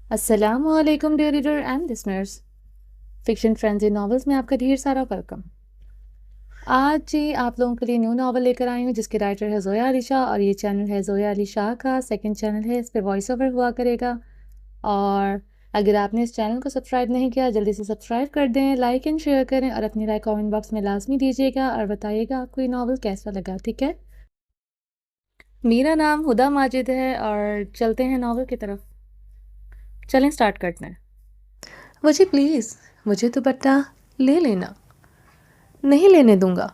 السلام علیکم dear reader and listeners, fiction frenzy novels میں آپ کا ڈھیر سارا ویلکم۔ آج جی آپ لوگوں کے لیے نیو ناول لے کر آئی ہوں جس کے رائٹر ہے زویا علی شاہ، اور یہ چینل ہے زویا علی شاہ کا سیکنڈ چینل ہے، اس پہ وائس اوور ہوا کرے گا۔ اور اگر آپ نے اس چینل کو سبسکرائب نہیں کیا جلدی سے سبسکرائب کر دیں، لائک اینڈ شیئر کریں، اور اپنی رائے کامنٹ باکس میں لازمی دیجیے گا اور بتائیے گا آپ کو یہ ناول کیسا لگا، ٹھیک ہے؟ میرا نام ہدا ماجد ہے اور چلتے ہیں ناول کی طرف۔ چلیں سٹارٹ کرتے ہیں۔ وہ جی پلیز مجھے دوپٹہ لے لینا۔ نہیں لینے دوں گا،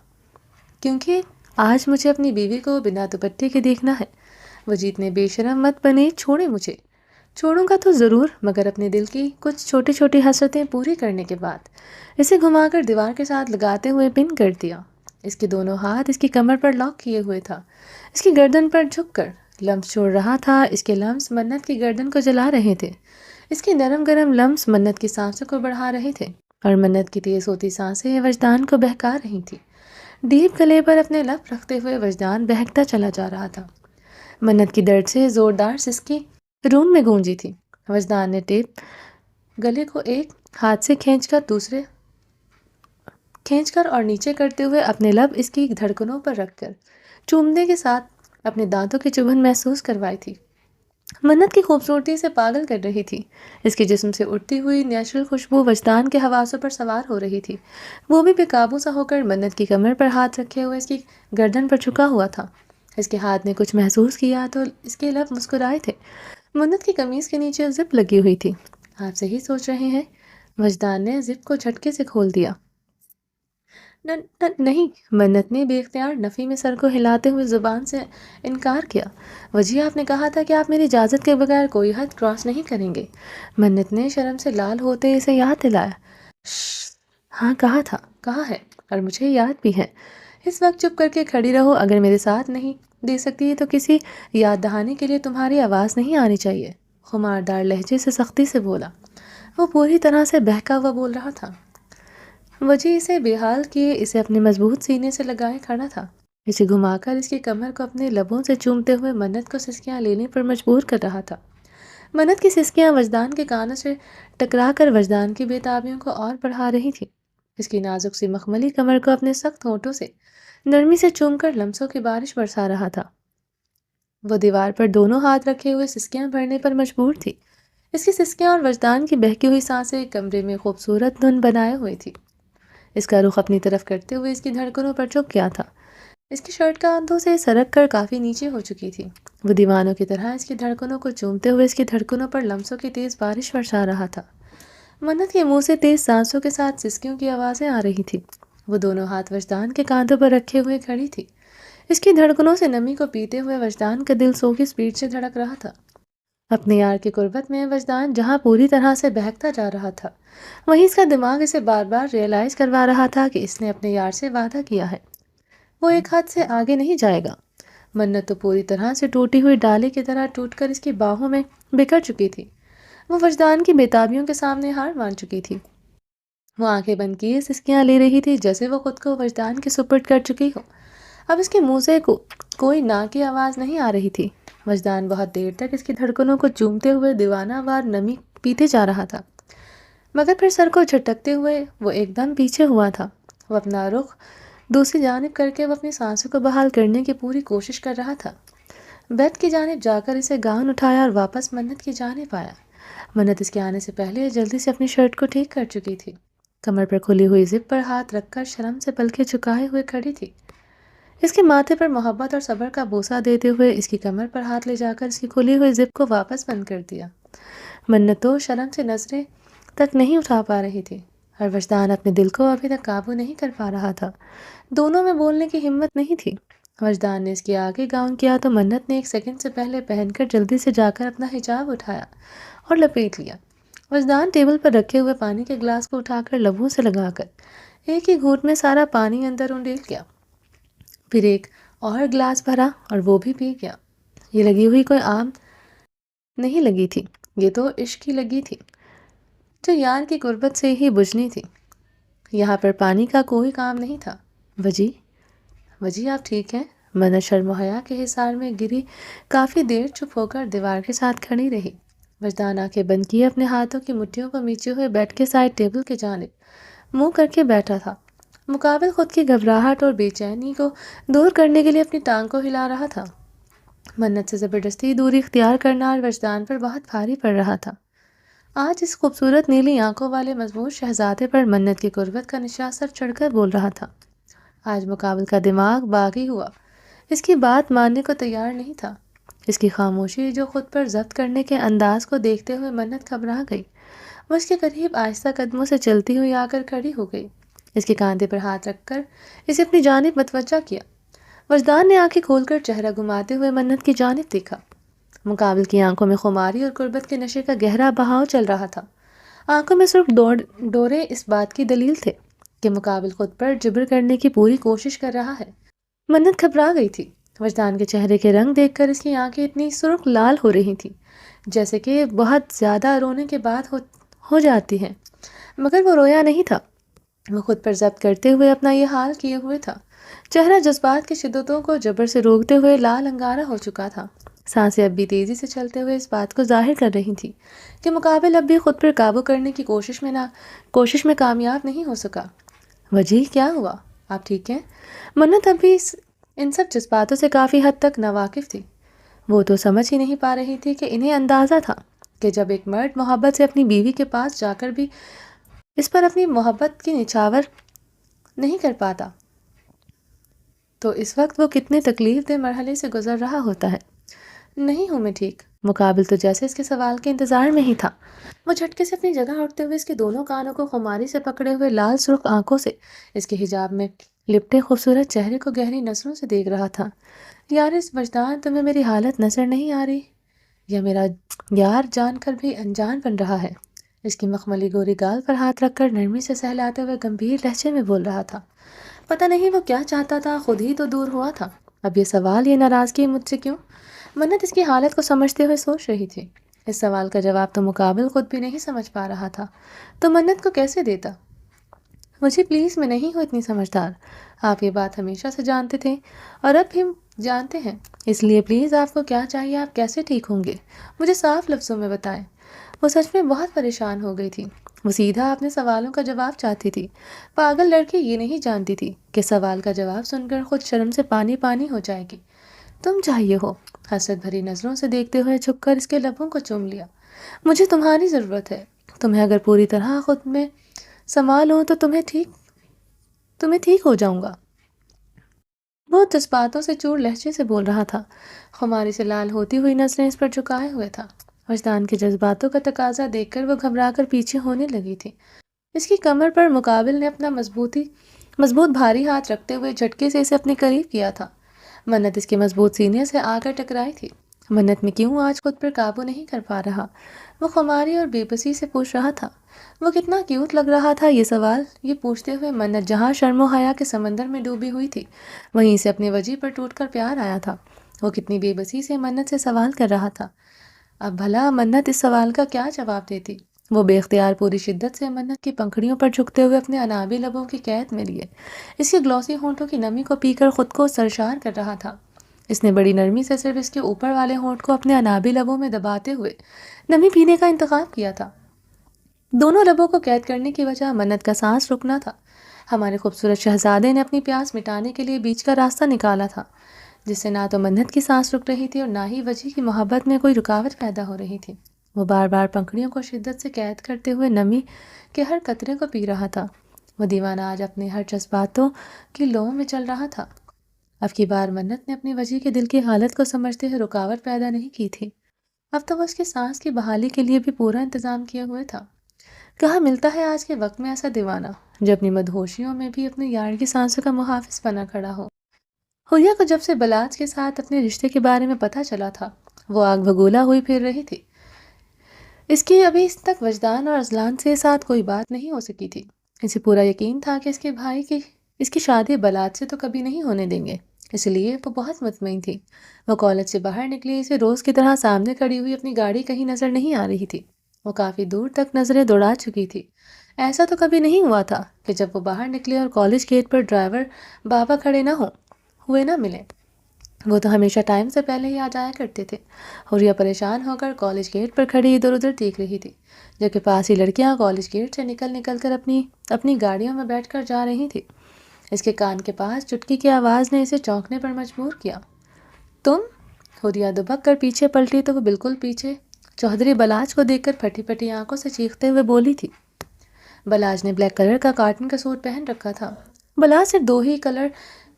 کیونکہ آج مجھے اپنی بیوی کو بنا دوپٹے کے دیکھنا ہے۔ وجی اتنے بے شرم مت بنے، چھوڑے مجھے۔ چھوڑوں گا تو ضرور، مگر اپنے دل کی کچھ چھوٹی چھوٹی حسرتیں پوری کرنے کے بعد۔ اسے گھما کر دیوار کے ساتھ لگاتے ہوئے پن کر دیا۔ اس کے دونوں ہاتھ اس کی کمر پر لاک کیے ہوئے تھا، اس کی گردن پر جھک کر لمس چھوڑ رہا تھا۔ اس کے لمس منت کی گردن کو جلا رہے تھے، اس کے نرم گرم لمس منت کی سانسوں کو بڑھا رہے تھے، اور منت کی تیز ہوتی سانسیں وجدان کو بہکا رہی تھی۔ ڈیپ گلے پر اپنے لب رکھتے ہوئے وجدان بہکتا چلا جا رہا تھا۔ منت کی درد سے زوردار سسکی روم میں گونجی تھی۔ وجدان نے ٹیپ گلے کو ایک ہاتھ سے کھینچ کر اور نیچے کرتے ہوئے اپنے لب اس کی دھڑکنوں پر رکھ کر چومنے کے ساتھ اپنے دانتوں کی چبھن محسوس کروائی تھی۔ منت کی خوبصورتی سے پاگل کر رہی تھی۔ اس کے جسم سے اٹھتی ہوئی نیچرل خوشبو وجدان کے حواسوں پر سوار ہو رہی تھی۔ وہ بھی بے قابو سا ہو کر منت کی کمر پر ہاتھ رکھے ہوئے اس کی گردن پر جھکا ہوا تھا۔ اس کے ہاتھ نے کچھ محسوس کیا تو اس کے لب مسکرائے تھے۔ منت کی قمیض کے نیچے زپ لگی ہوئی تھی۔ آپ صحیح سوچ رہے ہیں، وجدان نے زپ کو جھٹکے سے کھول دیا۔ نہیں، منت نے بے اختیار نفی میں سر کو ہلاتے ہوئے زبان سے انکار کیا۔ وجی آپ نے کہا تھا کہ آپ میری اجازت کے بغیر کوئی حد کراس نہیں کریں گے۔ منت نے شرم سے لال ہوتے اسے یاد دلایا۔ ہاں کہا ہے، اور مجھے یاد بھی ہے۔ اس وقت چپ کر کے کھڑی رہو، اگر میرے ساتھ نہیں دے سکتی تو کسی یاد دہانی کے لیے تمہاری آواز نہیں آنی چاہیے، خماردار لہجے سے سختی سے بولا۔ وہ پوری طرح سے بہکا ہوا بول رہا تھا۔ وجی اسے بے حال کیے اسے اپنے مضبوط سینے سے لگائے کھڑا تھا۔ اسے گھما کر اس کی کمر کو اپنے لبوں سے چومتے ہوئے منت کو سسکیاں لینے پر مجبور کر رہا تھا۔ منت کی سسکیاں وجدان کے کانوں سے ٹکرا کر وجدان کی بے تابیوں کو اور بڑھا رہی تھی۔ اس کی نازک سی مخملی کمر کو اپنے سخت ہونٹوں سے نرمی سے چوم کر لمسوں کی بارش برسا رہا تھا۔ وہ دیوار پر دونوں ہاتھ رکھے ہوئے سسکیاں بھرنے پر مجبور تھی۔ اس کی سسکیاں اور وجدان کی بہکی ہوئی سانسیں کمرے میں خوبصورت دھن بنائے ہوئے تھی۔ اس کا رخ اپنی طرف کرتے ہوئے اس کی دھڑکنوں پر جھک گیا تھا۔ اس کی شرٹ کاندھوں سے سرک کر کافی نیچے ہو چکی تھی۔ وہ دیوانوں کی طرح اس کی دھڑکنوں کو چومتے ہوئے اس کی دھڑکنوں پر لمسوں کی تیز بارش برسا رہا تھا۔ منت کے منہ سے تیز سانسوں کے ساتھ سسکیوں کی آوازیں آ رہی تھی۔ وہ دونوں ہاتھ وجدان کے کاندھوں پر رکھے ہوئے کھڑی تھی۔ اس کی دھڑکنوں سے نمی کو پیتے ہوئے وجدان کا دل سو کی سپیڈ سے دھڑک رہا تھا۔ اپنے یار کی قربت میں وجدان جہاں پوری طرح سے بہکتا جا رہا تھا، وہیں اس کا دماغ اسے بار بار ریئلائز کروا رہا تھا کہ اس نے اپنے یار سے وعدہ کیا ہے، وہ ایک حد سے آگے نہیں جائے گا۔ منت تو پوری طرح سے ٹوٹی ہوئی ڈالی کی طرح ٹوٹ کر اس کی باہوں میں بکھر چکی تھی۔ وہ وجدان کی بےتابیوں کے سامنے ہار مان چکی تھی۔ وہ آنکھیں بند کیے سسکیاں لے رہی تھی جیسے وہ خود کو وجدان کے سپرد کر چکی ہو۔ اب اس کے منہ سے کوئی نہ کی آواز نہیں آ رہی تھی۔ وجدان بہت دیر تک اس کی دھڑکنوں کو چومتے ہوئے دیوانہ وار نمی پیتے جا رہا تھا، مگر پھر سر کو جھٹکتے ہوئے وہ ایک دم پیچھے ہوا تھا۔ وہ اپنا رخ دوسری جانب کر کے وہ اپنی سانسوں کو بحال کرنے کی پوری کوشش کر رہا تھا۔ بیڈ کی جانب جا کر اسے گاؤن اٹھایا اور واپس منت کی جانب آیا۔ منت اس کے آنے سے پہلے جلدی سے اپنی شرٹ کو ٹھیک کر چکی تھی۔ کمر پر کھلی ہوئی زپ پر ہاتھ رکھ کر شرم سے پلکیں جھکائے ہوئے کھڑی تھی۔ اس کے ماتھے پر محبت اور صبر کا بوسہ دیتے ہوئے اس کی کمر پر ہاتھ لے جا کر اس کی کھلی ہوئی زپ کو واپس بند کر دیا۔ منت تو شرم سے نظریں تک نہیں اٹھا پا رہی تھی، اور وجدان اپنے دل کو ابھی تک قابو نہیں کر پا رہا تھا۔ دونوں میں بولنے کی ہمت نہیں تھی۔ وجدان نے اس کے آگے گاؤن کیا تو منت نے ایک سیکنڈ سے پہلے پہن کر جلدی سے جا کر اپنا حجاب اٹھایا اور لپیٹ لیا۔ وجدان ٹیبل پر رکھے ہوئے پانی کے گلاس کو اٹھا کر لبوں سے لگا کر ایک ہی گھونٹ میں سارا پانی اندر انڈیل گیا، پھر ایک اور گلاس بھرا اور وہ بھی پی گیا۔ یہ لگی ہوئی کوئی عام نہیں لگی تھی، یہ تو عشق کی لگی تھی جو یار کی قربت سے ہی بجھنی تھی۔ یہاں پر پانی کا کوئی کام نہیں تھا۔ وجی آپ ٹھیک ہیں؟ منت شرم و حیا کے حصار میں گری کافی دیر چپ ہو کر دیوار کے ساتھ کھڑی رہی۔ وجدان آنکھیں بند کیے اپنے ہاتھوں کی مٹھیوں کو میچے ہوئے بیڈ کے سائڈ ٹیبل کے جانب منہ کر کے بیٹھا تھا، مقابل خود کی گھبراہٹ اور بے چینی کو دور کرنے کے لیے اپنی ٹانگ کو ہلا رہا تھا۔ منت سے زبردستی دوری اختیار کرنا اور وجدان پر بہت بھاری پڑ رہا تھا۔ آج اس خوبصورت نیلی آنکھوں والے مضبوط شہزادے پر منت کی قربت کا نشہ سر چڑھ کر بول رہا تھا۔ آج مقابل کا دماغ باغی ہوا، اس کی بات ماننے کو تیار نہیں تھا۔ اس کی خاموشی جو خود پر ضبط کرنے کے انداز کو دیکھتے ہوئے منت گھبرا گئی۔ وہ اس کے قریب آہستہ قدموں سے چلتی ہوئی آ کر کھڑی ہو گئی، اس کے کاندھے پر ہاتھ رکھ کر اسے اپنی جانب متوجہ کیا۔ وجدان نے آنکھیں کھول کر چہرہ گھماتے ہوئے منت کی جانب دیکھا۔ مقابل کی آنکھوں میں خماری اور قربت کے نشے کا گہرا بہاؤ چل رہا تھا۔ آنکھوں میں صرف ڈورے اس بات کی دلیل تھے کہ مقابل خود پر جبر کرنے کی پوری کوشش کر رہا ہے۔ منت گھبرا گئی تھی۔ وجدان کے چہرے کے رنگ دیکھ کر اس کی آنکھیں اتنی سرخ لال ہو رہی تھیں جیسے کہ بہت زیادہ رونے کے بعد ہو جاتی ہیں، مگر وہ رویا نہیں تھا۔ وہ خود پر ضبط کرتے ہوئے اپنا یہ حال کیے ہوئے تھا۔ چہرہ جذبات کی شدتوں کو جبر سے روکتے ہوئے لال انگارہ ہو چکا تھا۔ سانسیں اب بھی تیزی سے چلتے ہوئے اس بات کو ظاہر کر رہی تھی کہ مقابل اب بھی خود پر قابو کرنے کی کوشش میں کامیاب نہیں ہو سکا۔ وجیح کیا ہوا؟ آپ ٹھیک ہیں؟ منت اب بھی ان سب جذباتوں سے کافی حد تک ناواقف تھی۔ وہ تو سمجھ ہی نہیں پا رہی تھی کہ انہیں اندازہ تھا کہ جب ایک مرد محبت سے اپنی بیوی کے پاس جا کر بھی اس پر اپنی محبت کی نچھاور نہیں کر پاتا تو اس وقت وہ کتنے تکلیف دہ مرحلے سے گزر رہا ہوتا ہے۔ نہیں ہوں میں ٹھیک۔ مقابل تو جیسے اس کے سوال کے انتظار میں ہی تھا۔ وہ جھٹکے سے اپنی جگہ اٹھتے ہوئے اس کے دونوں کانوں کو خماری سے پکڑے ہوئے لال سرخ آنکھوں سے اس کے حجاب میں لپٹے خوبصورت چہرے کو گہری نظروں سے دیکھ رہا تھا۔ یار اس وجدان تمہیں میری حالت نظر نہیں آ رہی؟ یا میرا یار جان کر بھی انجان بن رہا ہے؟ اس کی مخملی گوری گال پر ہاتھ رکھ کر نرمی سے سہلاتے ہوئے گمبھیر لہجے میں بول رہا تھا۔ پتہ نہیں وہ کیا چاہتا تھا، خود ہی تو دور ہوا تھا۔ اب یہ سوال، یہ ناراضگی مجھ سے کیوں؟ منت اس کی حالت کو سمجھتے ہوئے سوچ رہی تھی۔ اس سوال کا جواب تو مقابل خود بھی نہیں سمجھ پا رہا تھا، تو منت کو کیسے دیتا؟ مجھے پلیز، میں نہیں ہوں اتنی سمجھدار۔ آپ یہ بات ہمیشہ سے جانتے تھے اور اب بھی جانتے ہیں، اس لیے پلیز آپ کو کیا چاہیے، آپ کیسے ٹھیک ہوں گے، مجھے صاف لفظوں میں بتائیں۔ وہ سچ میں بہت پریشان ہو گئی تھی۔ وہ سیدھا اپنے سوالوں کا جواب چاہتی تھی۔ پاگل لڑکی یہ نہیں جانتی تھی کہ سوال کا جواب سن کر خود شرم سے پانی پانی ہو جائے گی۔ تم چاہیے ہو؟ حسرت بھری نظروں سے دیکھتے ہوئے جھک کر اس کے لبوں کو چوم لیا۔ مجھے تمہاری ضرورت ہے۔ تمہیں اگر پوری طرح خود میں سما لوں تو تمہیں ٹھیک ہو جاؤں گا۔ وہ جذباتوں سے چور لہجے سے بول رہا تھا، خماری سے لال ہوتی ہوئی نظریں اس پر جھکائے ہوئے تھا۔ وجدان کے جذباتوں کا تقاضا دیکھ کر وہ گھبرا کر پیچھے ہونے لگی تھی۔ اس کی کمر پر مقابل نے اپنا مضبوط بھاری ہاتھ رکھتے ہوئے جھٹکے سے اسے اپنے قریب کیا تھا۔ منت اس کے مضبوط سینے سے آ کر ٹکرائی تھی۔ منت میں کیوں آج خود پر قابو نہیں کر پا رہا؟ وہ خماری اور بے بسی سے پوچھ رہا تھا۔ وہ کتنا کیوٹ لگ رہا تھا یہ سوال یہ پوچھتے ہوئے منت جہاں شرم و حیا کے سمندر میں ڈوبی ہوئی تھی، وہیں سے اپنے وجہ پر ٹوٹ کر پیار آیا تھا۔ وہ کتنی بے بسی سے منت سے سوال کر رہا تھا۔ اب بھلا منت اس سوال کا کیا جواب دیتی؟ وہ بے اختیار پوری شدت سے منت کی پنکھڑیوں پر جھکتے ہوئے اپنے انابی لبوں کی قید میں لیے اس کے گلوسی ہونٹوں کی نمی کو پی کر خود کو سرشار کر رہا تھا۔ اس نے بڑی نرمی سے صرف اس کے اوپر والے ہونٹ کو اپنے انابی لبوں میں دباتے ہوئے نمی پینے کا انتخاب کیا تھا۔ دونوں لبوں کو قید کرنے کی وجہ منت کا سانس رکنا تھا۔ ہمارے خوبصورت شہزادے نے اپنی پیاس مٹانے کے لیے بیچ کا راستہ نکالا تھا، جس سے نہ تو منت کی سانس رک رہی تھی اور نہ ہی وجہ کی محبت میں کوئی رکاوٹ پیدا ہو رہی تھی۔ وہ بار بار پنکھڑیوں کو شدت سے قید کرتے ہوئے نمی کے ہر قطرے کو پی رہا تھا۔ وہ دیوانہ آج اپنے ہر جذباتوں کی لو میں چل رہا تھا۔ اب کی بار منت نے اپنی وجہ کے دل کی حالت کو سمجھتے ہوئے رکاوٹ پیدا نہیں کی تھی۔ اب تو وہ اس کے سانس کی بحالی کے لیے بھی پورا انتظام کیے ہوئے تھا۔ کہاں ملتا ہے آج کے وقت میں ایسا دیوانہ جو اپنی مدہوشیوں میں بھی اپنے یار کی سانسوں کا محافظ بنا کھڑا ہو۔ حلیہ کو جب سے بلاج کے ساتھ اپنے رشتے کے بارے میں پتہ چلا تھا، وہ آگ بگولا ہوئی پھر رہی تھی۔ اس کی ابھی اس تک وجدان اور اذلان سے ساتھ کوئی بات نہیں ہو سکی تھی۔ اسے پورا یقین تھا کہ اس کے بھائی کی اس کی شادی بلاج سے تو کبھی نہیں ہونے دیں گے، اس لیے وہ بہت مطمئن تھی۔ وہ کالج سے باہر نکلی، اسے روز کی طرح سامنے کھڑی ہوئی اپنی گاڑی کہیں نظر نہیں آ رہی تھی۔ وہ کافی دور تک نظریں دوڑا چکی تھی۔ ایسا تو کبھی نہیں ہوا تھا کہ جب وہ باہر نکلے اور کالج گیٹ پر ڈرائیور بابا کھڑے نہ ملے۔ وہ تو ہمیشہ ٹائم سے پہلے ہی آ جایا کرتے تھے۔ حوریہ پریشان ہو کر کالج گیٹ پر کھڑی ادھر ادھر دیکھ رہی تھی، جبکہ پاس ہی لڑکیاں کالج گیٹ سے نکل نکل کر اپنی گاڑیوں میں بیٹھ کر جا رہی تھی۔ اس کے کان کے پاس چٹکی کی آواز نے اسے چونکنے پر مجبور کیا۔ تم؟ حوریہ دبک کر پیچھے پلٹی تو وہ بالکل پیچھے چودھری بلاج کو دیکھ کر پھٹی پھٹی آنکھوں سے چیختے ہوئے بولی تھی۔ بلاج نے بلیک کلر کا کاٹن کا سوٹ پہن رکھا تھا۔ بلاج صرف 2 ہی کلر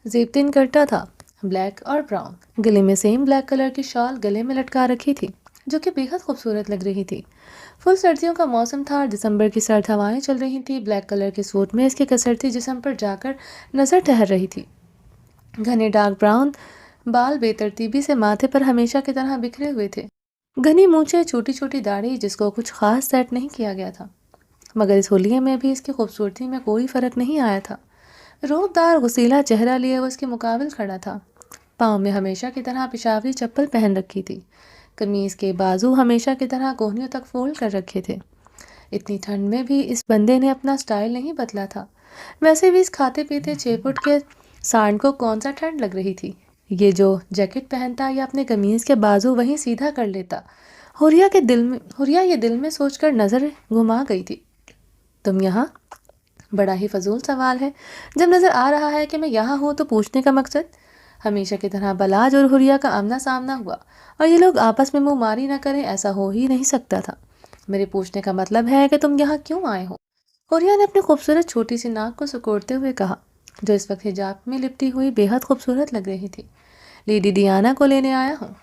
زیبتن کرتا تھا، بلیک اور براؤن۔ گلے میں سیم بلیک کلر کی شال گلے میں لٹکا رکھی تھی، جو کہ بے حد خوبصورت لگ رہی تھی۔ فل سردیوں کا موسم تھا اور دسمبر کی سرد ہوائیں چل رہی تھی۔ بلیک کلر کے سوٹ میں اس کی کسرتی جسم پر جا کر نظر ٹھہر رہی تھی۔ گھنے ڈارک براؤن بال بے ترتیبی سے ماتھے پر ہمیشہ کی طرح بکھرے ہوئے تھے۔ گھنی مونچھیں، چھوٹی چھوٹی داڑھی جس کو کچھ خاص سیٹ نہیں کیا گیا تھا، مگر اس ہولیے میں بھی اس کی خوبصورتی میں کوئی فرق نہیں آیا تھا۔ روپ دار غسیلا چہرہ لیے وہ اس کے مقابل کھڑا تھا۔ پاؤں میں ہمیشہ کی طرح پشاوری چپل پہن رکھی تھی۔ قمیض کے بازو ہمیشہ کی طرح کوہنیوں تک فولڈ کر رکھے تھے۔ اتنی ٹھنڈ میں بھی اس بندے نے اپنا سٹائل نہیں بدلا تھا۔ ویسے بھی اس کھاتے پیتے 6 فٹ کے سانڈ کو کون سا ٹھنڈ لگ رہی تھی؟ یہ جو جیکٹ پہنتا یا اپنے قمیض کے بازو وہیں سیدھا کر لیتا۔ حوریہ یہ دل میں سوچ کر نظر گھما گئی تھی۔ تم یہاں؟ بڑا ہی فضول سوال ہے، جب نظر آ رہا ہے کہ میں یہاں ہوں تو پوچھنے کا مقصد؟ ہمیشہ کی طرح بلاج اور حوریہ کا آمنا سامنا ہوا، اور یہ لوگ آپس میں منہ ماری نہ کریں ایسا ہو ہی نہیں سکتا تھا۔ میرے پوچھنے کا مطلب ہے کہ تم یہاں کیوں آئے ہو؟ حوریہ نے اپنی خوبصورت چھوٹی سی ناک کو سکوڑتے ہوئے کہا، جو اس وقت حجاب میں لپٹی ہوئی بے حد خوبصورت لگ رہی تھی۔ لیڈی ڈیانا کو لینے آیا ہوں۔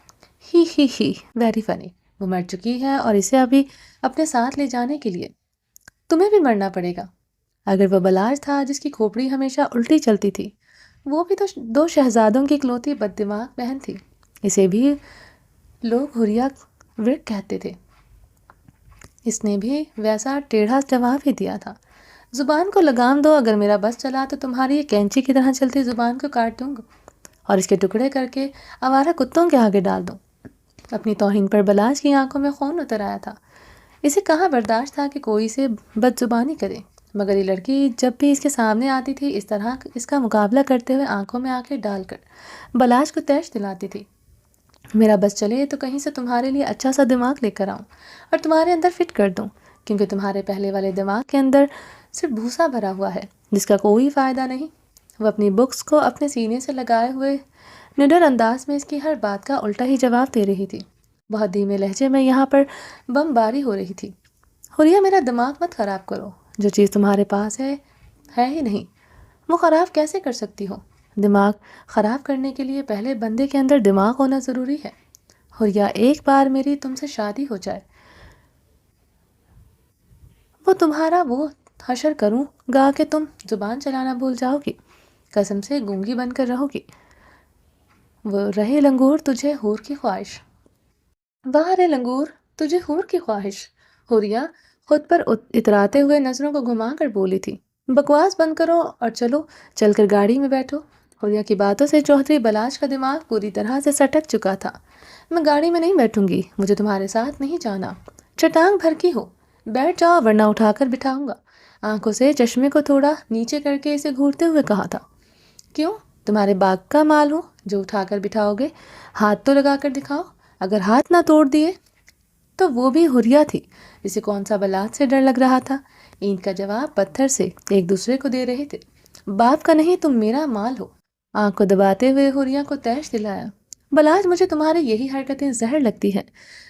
He very funny. وہ مر چکی ہے اور اسے ابھی اپنے ساتھ لے جانے کے لیے تمہیں بھی مرنا پڑے گا۔ اگر وہ بلاج تھا جس کی کھوپڑی ہمیشہ الٹی چلتی تھی، وہ بھی تو 2 شہزادوں کی اکلوتی بد دماغ بہن تھی۔ اسے بھی لوگ حوریہ ورک کہتے تھے۔ اس نے بھی ویسا ٹیڑھا جواب ہی دیا تھا، زبان کو لگام دو، اگر میرا بس چلا تو تمہاری یہ کینچی کی طرح چلتی زبان کو کاٹ دوں گا اور اس کے ٹکڑے کر کے آوارہ کتوں کے آگے ڈال دوں۔ اپنی توہین پر بلاج کی آنکھوں میں خون اتر آیا تھا۔ اسے کہاں برداشت تھا کہ کوئی اسے بد زبانی کرے، مگر یہ لڑکی جب بھی اس کے سامنے آتی تھی اس طرح اس کا مقابلہ کرتے ہوئے آنکھوں میں آنکھیں ڈال کر بلاج کو تیش دلاتی تھی۔ میرا بس چلے تو کہیں سے تمہارے لیے اچھا سا دماغ لے کر آؤں اور تمہارے اندر فٹ کر دوں، کیونکہ تمہارے پہلے والے دماغ کے اندر صرف بھوسا بھرا ہوا ہے جس کا کوئی فائدہ نہیں۔ وہ اپنی بکس کو اپنے سینے سے لگائے ہوئے نڈر انداز میں اس کی ہر بات کا الٹا ہی جواب دے رہی تھی۔ بہت دھیمے لہجے میں یہاں پر بم باری ہو رہی تھی۔ حوریہ میرا دماغ مت خراب کرو، جو چیز تمہارے پاس ہے ہی نہیں، وہ خراب کیسے کر سکتی ہو؟ دماغ خراب کرنے کے لیے پہلے بندے کے اندر دماغ ہونا ضروری ہے۔ حوریہ ایک بار میری تم سے شادی ہو جائے، وہ تمہارا وہ حشر کروں گا کہ تم زبان چلانا بھول جاؤ گی، قسم سے گونگی بن کر رہو گی۔ وہ رہے لنگور تجھے حور کی خواہش، واہ رے لنگور تجھے حور کی خواہش۔ حوریہ خود پر اتراتے ہوئے نظروں کو گھما کر بولی تھی، بکواس بند کرو اور چل کر گاڑی میں بیٹھو۔ حوریہ کی باتوں سے چودھری بلاج کا دماغ پوری طرح سے سٹک چکا تھا۔ میں گاڑی میں نہیں بیٹھوں گی، مجھے تمہارے ساتھ نہیں جانا۔ چٹانگ بھر کی ہو، بیٹھ جاؤ ورنہ اٹھا کر بٹھاؤں گا۔ آنکھوں سے چشمے کو تھوڑا نیچے کر کے اسے گھورتے ہوئے کہا تھا، کیوں؟ تمہارے باغ کا مال ہوں جو اٹھا کر بٹھاؤ گے؟ ہاتھ تو لگا کر دکھاؤ۔ اگر ہاتھ نہ توڑ دیے تو وہ بھی حوریہ تھی، جسے کون سا بلاج سے ڈر لگ رہا تھا۔ اینٹ کا جواب پتھر سے ایک دوسرے کو دے رہے تھے۔ باپ کا نہیں، تم میرا مال ہو۔ آنکھ کو دباتے ہوئے حوریہ کو تیش دلایا، بلاج مجھے تمہاری یہی حرکتیں زہر لگتی ہیں۔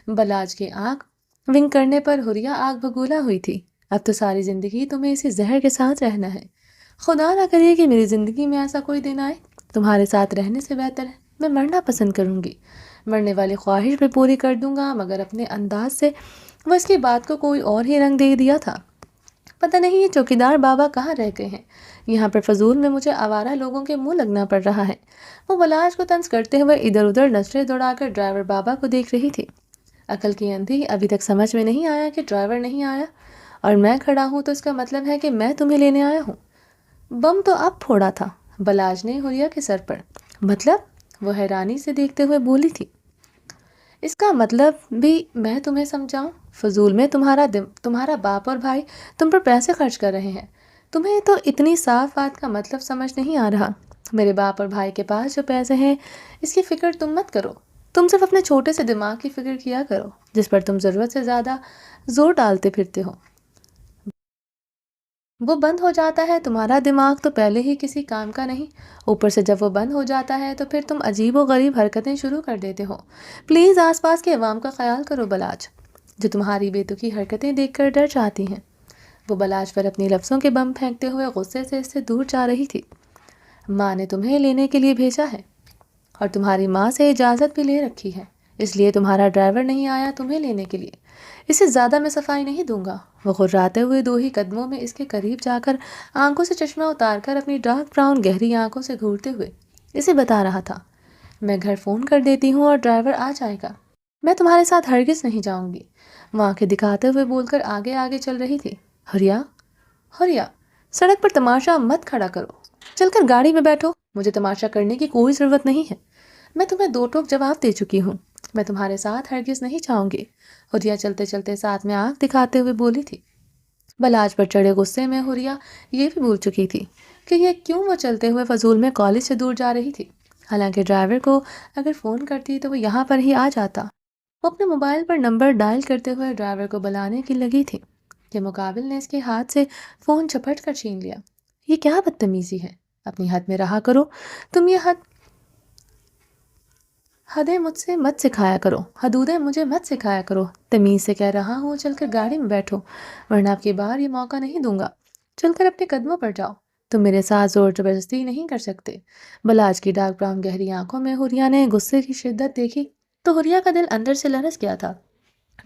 بلاج کے آنکھ ونک کرنے پر حوریہ آگ بگولا ہوئی تھی۔ اب تو ساری زندگی تمہیں اسی زہر کے ساتھ رہنا ہے۔ خدا نہ کرے کہ میری زندگی میں ایسا کوئی دن آئے۔ تمہارے ساتھ رہنے سے بہتر ہے میں مرنا پسند کروں گی۔ مرنے والی خواہش بھی پوری کر دوں گا، مگر اپنے انداز سے وہ اس کی بات کو کوئی اور ہی رنگ دے دیا تھا۔ پتہ نہیں یہ چوکیدار بابا کہاں رہ گئے ہیں، یہاں پر فضول میں مجھے آوارہ لوگوں کے منہ لگنا پڑ رہا ہے۔ وہ بلاج کو طنز کرتے ہوئے ادھر ادھر نظریں دوڑا کر ڈرائیور بابا کو دیکھ رہی تھی۔ عقل کی اندھی، ابھی تک سمجھ میں نہیں آیا کہ ڈرائیور نہیں آیا اور میں کھڑا ہوں تو اس کا مطلب ہے کہ میں تمہیں لینے آیا ہوں۔ بم تو اب پھوڑا تھا، بلاج نے حوریہ کے سر پر۔ مطلب؟ وہ حیرانی سے دیکھتے ہوئے بولی تھی۔ اس کا مطلب بھی میں تمہیں سمجھاؤں؟ فضول میں تمہارا باپ اور بھائی تم پر پیسے خرچ کر رہے ہیں، تمہیں تو اتنی صاف بات کا مطلب سمجھ نہیں آ رہا۔ میرے باپ اور بھائی کے پاس جو پیسے ہیں اس کی فکر تم مت کرو، تم صرف اپنے چھوٹے سے دماغ کی فکر کیا کرو جس پر تم ضرورت سے زیادہ زور ڈالتے پھرتے ہو۔ وہ بند ہو جاتا ہے، تمہارا دماغ تو پہلے ہی کسی کام کا نہیں، اوپر سے جب وہ بند ہو جاتا ہے تو پھر تم عجیب و غریب حرکتیں شروع کر دیتے ہو۔ پلیز آس پاس کے عوام کا خیال کرو بلاج، جو تمہاری بے تکی حرکتیں دیکھ کر ڈر جاتی ہیں۔ وہ بلاج پر اپنی لفظوں کے بم پھینکتے ہوئے غصے سے اس سے دور جا رہی تھی۔ ماں نے تمہیں لینے کے لیے بھیجا ہے اور تمہاری ماں سے اجازت بھی لے رکھی ہے، اس لیے تمہارا ڈرائیور نہیں آیا تمہیں لینے کے لیے۔ اس سے زیادہ میں صفائی نہیں دوں گا۔ وہ غراتے ہوئے 2 ہی قدموں میں اس کے قریب جا کر آنکھوں سے چشمہ اتار کر اپنی ڈارک براؤن گہری آنکھوں سے گھورتے ہوئے اسے بتا رہا تھا، میں گھر فون کر دیتی ہوں اور ڈرائیور آ جائے گا، میں تمہارے ساتھ ہرگز نہیں جاؤں گی۔ وہ آنکھیں دکھاتے ہوئے بول کر آگے آگے چل رہی تھی۔ حریہ، حریہ، سڑک پر تماشا مت کھڑا کرو، چل کر گاڑی میں بیٹھو، مجھے تماشا کرنے کی کوئی ضرورت نہیں ہے، میں تمہیں 2 ٹوک جواب دے چکی ہوں، میں تمہارے ساتھ ہرگز نہیں جاؤں گی۔ حریہ چلتے چلتے ساتھ میں آنکھ دکھاتے ہوئے بولی تھی۔ بلاج پر چڑھے غصے میں حریہ یہ بھی بھول چکی تھی کہ یہ کیوں وہ چلتے ہوئے فضول میں کالج سے دور جا رہی تھی، حالانکہ ڈرائیور کو اگر فون کرتی تو وہ یہاں پر ہی آ جاتا۔ وہ اپنے موبائل پر نمبر ڈائل کرتے ہوئے ڈرائیور کو بلانے کی لگی تھی کہ مقابل نے اس کے ہاتھ سے فون جھپٹ کر چھین لیا۔ یہ کیا بدتمیزی ہے، اپنی حد میں رہا کرو، تم یہ حدیں مجھ سے مت سکھایا کرو، حدودیں مجھے مت سکھایا کرو، تمیز سے کہہ رہا ہوں چل کر گاڑی میں بیٹھو، ورنہ اب کی بار یہ موقع نہیں دوں گا، چل کر اپنے قدموں پر جاؤ، تم میرے ساتھ زور زبردستی نہیں کر سکتے۔ بلاج کی ڈارک براؤن گہری آنکھوں میں حریہ نے غصے کی شدت دیکھی تو حریہ کا دل اندر سے لرز گیا تھا۔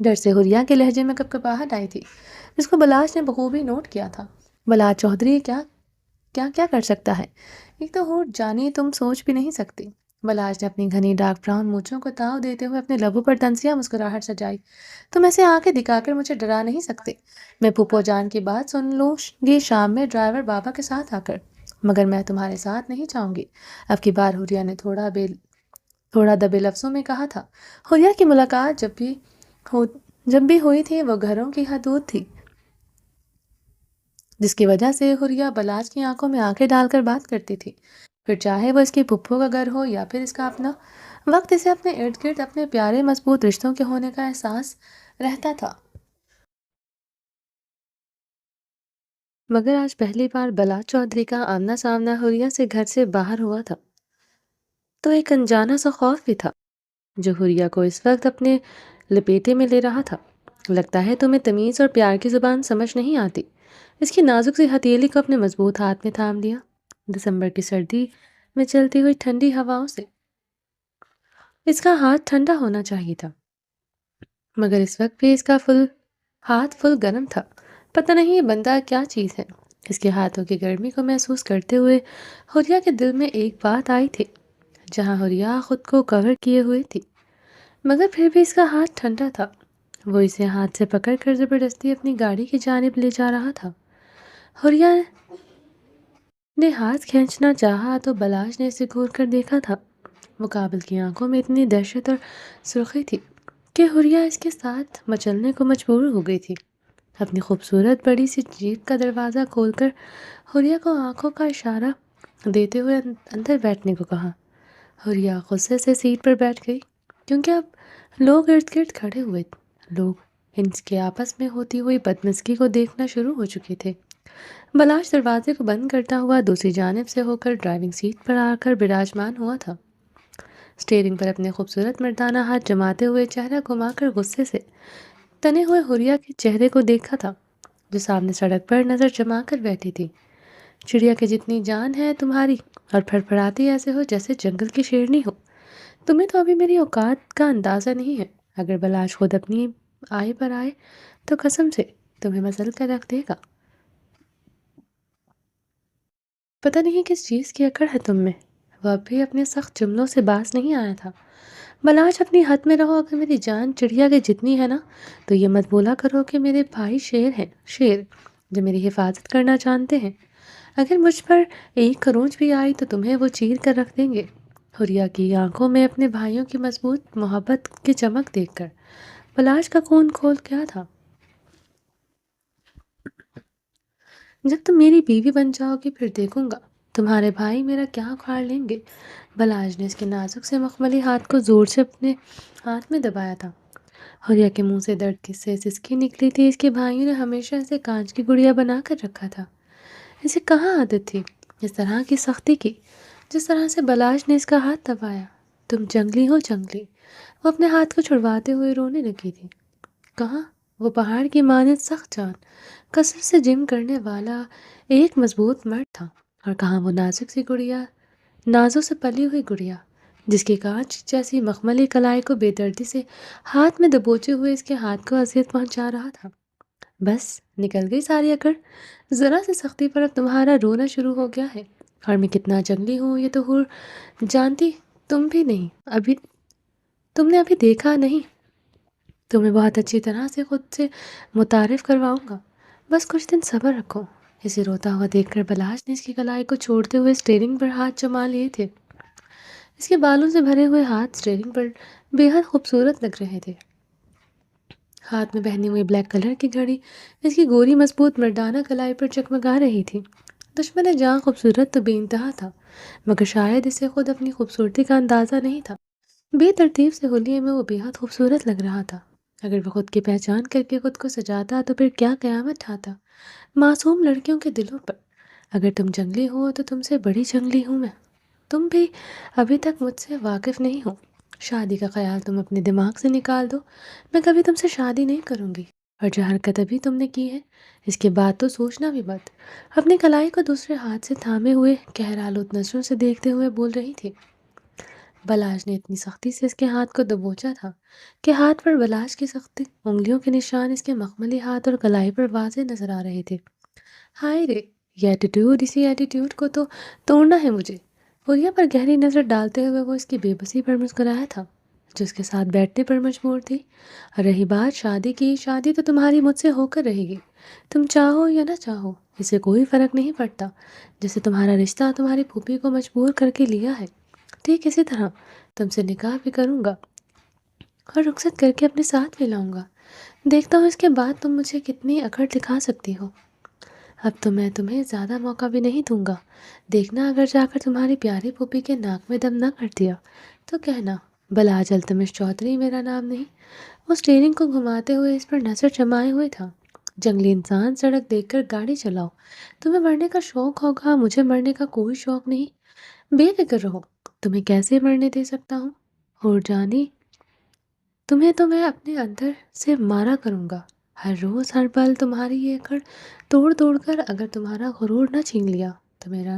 ڈر سے حریہ کے لہجے میں کپکپاہٹ آئی تھی جس کو بلاج نے بخوبی نوٹ کیا تھا۔ بلاج چودھری کیا کیا کیا کر سکتا ہے، ایک تو ہو جانی تم سوچ بھی نہیں سکتی۔ بلاج نے اپنی گھنی ڈارک براؤن مونچھوں کو تاؤ دیتے ہوئے اپنے لبوں پر طنزیہ مسکراہٹ سجائی۔ تم ایسے آنکھیں دکھا کر مجھے ڈرا نہیں سکتے، میں پھوپھو جان کی بات سن لوں گی شام میں ڈرائیور بابا کے ساتھ آ کر، مگر میں تمہارے ساتھ نہیں جاؤں گی۔ اب کی بار حریہ نے تھوڑا دبے لفظوں میں کہا تھا۔ حریہ کی ملاقات جب بھی ہوئی تھی وہ گھروں کی حدود تھی، جس کی وجہ سے حریہ بلاج کی آنکھوں میں آنکھیں ڈال کر بات کرتی تھی، پھر چاہے وہ اس کی پھپھو کا گھر ہو یا پھر اس کا اپنا۔ وقت اسے اپنے ارد گرد اپنے پیارے مضبوط رشتوں کے ہونے کا احساس رہتا تھا، مگر آج پہلی بار بلاج چودھری کا آمنا سامنا حریہ سے گھر سے باہر ہوا تھا تو ایک انجانا سا خوف بھی تھا جو حریہ کو اس وقت اپنے لپیٹے میں لے رہا تھا۔ لگتا ہے تمہیں تمیز اور پیار کی زبان سمجھ نہیں آتی۔ اس کی نازک سی ہتھیلی کو اپنے مضبوط ہاتھ میں تھام لیا۔ دسمبر کی سردی میں چلتی ہوئی ٹھنڈی ہواؤں سے اس کا ہاتھ ٹھنڈا ہونا چاہیے تھا، مگر اس وقت بھی اس کا ہاتھ فل گرم تھا۔ پتہ نہیں یہ بندہ کیا چیز ہے۔ اس کے ہاتھوں کی گرمی کو محسوس کرتے ہوئے حریہ کے دل میں ایک بات آئی تھی جہاں حریہ خود کو کور کیے ہوئے تھی، مگر پھر بھی اس کا ہاتھ ٹھنڈا تھا۔ وہ اسے ہاتھ سے پکڑ کر زبردستی اپنی گاڑی کی جانب لے جا رہا تھا۔ حریہ نے ہاتھ کھینچنا چاہا تو بلاج نے اسے گھور کر دیکھا تھا۔ مقابل کی آنکھوں میں اتنی دہشت اور سرخی تھی کہ حریہ اس کے ساتھ مچلنے کو مجبور ہو گئی تھی۔ اپنی خوبصورت بڑی سی جیپ کا دروازہ کھول کر حریہ کو آنکھوں کا اشارہ دیتے ہوئے اندر بیٹھنے کو کہا۔ حریہ غصے سے سیٹ پر بیٹھ گئی کیونکہ اب لوگ ارد گرد کھڑے ہوئے، لوگ ان کے آپس میں ہوتی ہوئی بدمزگی کو دیکھنا شروع ہو چکے تھے۔ بلاج دروازے کو بند کرتا ہوا دوسری جانب سے ہو کر ڈرائیونگ سیٹ پر آ کر براجمان ہوا تھا، اسٹیئرنگ پر اپنے خوبصورت مردانہ ہاتھ جماتے ہوئے چہرہ گھما کر غصے سے تنے ہوئے حریہ کے چہرے کو دیکھا تھا جو سامنے سڑک پر نظر جما کر بیٹھی تھی۔ چڑیا کے جتنی جان ہے تمہاری اور پھڑ پھڑاتی ایسے ہو جیسے جنگل کی شیرنی ہو، تمہیں تو ابھی میری اوقات کا اندازہ نہیں ہے۔ اگر بلاج خود اپنی آئے پر آئے تو قسم سے تمہیں مسل کر رکھ دے گا۔ پتہ نہیں کس چیز کی اکڑ ہے تم میں۔ وہ اب بھی اپنے سخت جملوں سے باز نہیں آیا تھا۔ بلاج اپنی حد میں رہو، اگر میری جان چڑیا کے جتنی ہے نا تو یہ مت بولا کرو کہ میرے بھائی شیر ہیں، شیر جو میری حفاظت کرنا جانتے ہیں۔ اگر مجھ پر ایک خروچ بھی آئی تو تمہیں وہ چیر کر رکھ دیں گے۔ حریہ کی آنکھوں میں اپنے بھائیوں کی مضبوط محبت کی چمک دیکھ کر بلاج کا خون کھول گیا تھا۔ جب تم میری بیوی بن جاؤ گی پھر دیکھوں گا تمہارے بھائی میرا کیا اکھاڑ لیں گے؟ بلاج نے اس کے نازک سے مخملی ہاتھ کو زور سے اپنے ہاتھ میں دبایا تھا۔ حریہ کے منہ سے درد کی سے سسکی نکلی تھی۔ اس کے بھائیوں نے ہمیشہ اسے کانچ کی گڑیا بنا کر رکھا تھا۔ اسے کہاں عادت تھی اس طرح کی سختی کی، جس طرح سے بلاج نے اس کا ہاتھ دبایا۔ تم جنگلی ہو، جنگلی۔ وہ اپنے ہاتھ کو چھڑواتے ہوئے رونے لگی تھی۔ کہاں؟ وہ پہاڑ کی مانند سخت جان، کثرت سے جم کرنے والا ایک مضبوط مرد تھا، اور کہاں وہ نازک سی گڑیا، نازوں سے پلی ہوئی گڑیا، جس کی کانچ جیسی مخملی کلائی کو بے دردی سے ہاتھ میں دبوچے ہوئے اس کے ہاتھ کو اذیت پہنچا رہا تھا۔ بس نکل گئی ساری اکڑ، ذرا سی سختی پر اب تمہارا رونا شروع ہو گیا ہے، اور میں کتنا جنگلی ہوں یہ تو ہور جانتی تم بھی نہیں، تم نے ابھی دیکھا نہیں۔ تمہیں بہت اچھی طرح سے خود سے متعارف کرواؤں گا، بس کچھ دن صبر رکھو۔ اسے روتا ہوا دیکھ کر بلاج نے اس کی کلائی کو چھوڑتے ہوئے اسٹیئرنگ پر ہاتھ جما لیے تھے۔ اس کے بالوں سے بھرے ہوئے ہاتھ اسٹیئرنگ پر بے حد خوبصورت لگ رہے تھے۔ ہاتھ میں پہنی ہوئی بلیک کلر کی گھڑی اس کی گوری مضبوط مردانہ کلائی پر چکمگا رہی تھی۔ دشمن جاں خوبصورت تو بے انتہا تھا، مگر شاید اسے خود اپنی خوبصورتی کا اندازہ نہیں تھا۔ بے ترتیب سے حلیے میں وہ بے حد خوبصورت لگ رہا تھا۔ اگر وہ خود کی پہچان کر کے خود کو سجاتا تو پھر کیا قیامت ڈھاتا معصوم لڑکیوں کے دلوں پر۔ اگر تم جنگلی ہو تو تم سے بڑی جنگلی ہوں میں۔ تم بھی ابھی تک مجھ سے واقف نہیں ہو۔ شادی کا خیال تم اپنے دماغ سے نکال دو۔ میں کبھی تم سے شادی نہیں کروں گی، اور جو حرکت ابھی تم نے کی ہے اس کے بعد تو سوچنا بھی مت۔ اپنی کلائی کو دوسرے ہاتھ سے تھامے ہوئے گہرآلود نظروں سے دیکھتے ہوئے بول رہی تھی۔ بلاج نے اتنی سختی سے اس کے ہاتھ کو دبوچا تھا کہ ہاتھ پر بلاج کی سخت انگلیوں کے نشان اس کے مخملی ہاتھ اور کلائی پر واضح نظر آ رہے تھے۔ ہائے رے، یہ ایٹیٹیوڈ، اسی ایٹیٹیوڈ کو تو توڑنا ہے مجھے۔ حریہ پر گہری نظر ڈالتے ہوئے وہ اس کی بے بسی پر مسکرایا تھا، جو اس کے ساتھ بیٹھنے پر مجبور تھی۔ اور رہی بات شادی کی، شادی تو تمہاری مجھ سے ہو کر رہے گی، تم چاہو یا نہ چاہو، اسے کوئی فرق نہیں پڑتا۔ جیسے تمہارا رشتہ تمہاری پھوپھی کو مجبور کر کے لیا ہے، ٹھیک اسی طرح تم سے نکاح بھی کروں گا، اور رخصت کر کے اپنے ساتھ بھی لاؤں گا۔ دیکھتا ہوں اس کے بعد تم مجھے کتنی اکڑ دکھا سکتی ہو۔ اب تو میں تمہیں زیادہ موقع بھی نہیں دوں گا۔ دیکھنا اگر جا کر تمہاری پیاری پھوپھی کے ناک میں دم نہ کر دیا تو کہنا بلاج التمش چودھری میرا نام نہیں۔ وہ اسٹیئرنگ کو گھماتے ہوئے اس پر نظر جمائے ہوئے تھا۔ جنگلی انسان، سڑک دیکھ کر گاڑی چلاؤ۔ تمہیں مرنے کا شوق ہوگا، مجھے مرنے کا کوئی شوق نہیں۔ بے فکر رہو، تمہیں کیسے مرنے دے سکتا ہوں؟ اور جانی، تمہیں تو میں اپنے اندر سے مارا کروں گا، ہر روز ہر پل تمہاری یہ اکڑ توڑ توڑ کر۔ اگر تمہارا غرور نہ چھین لیا تو میرا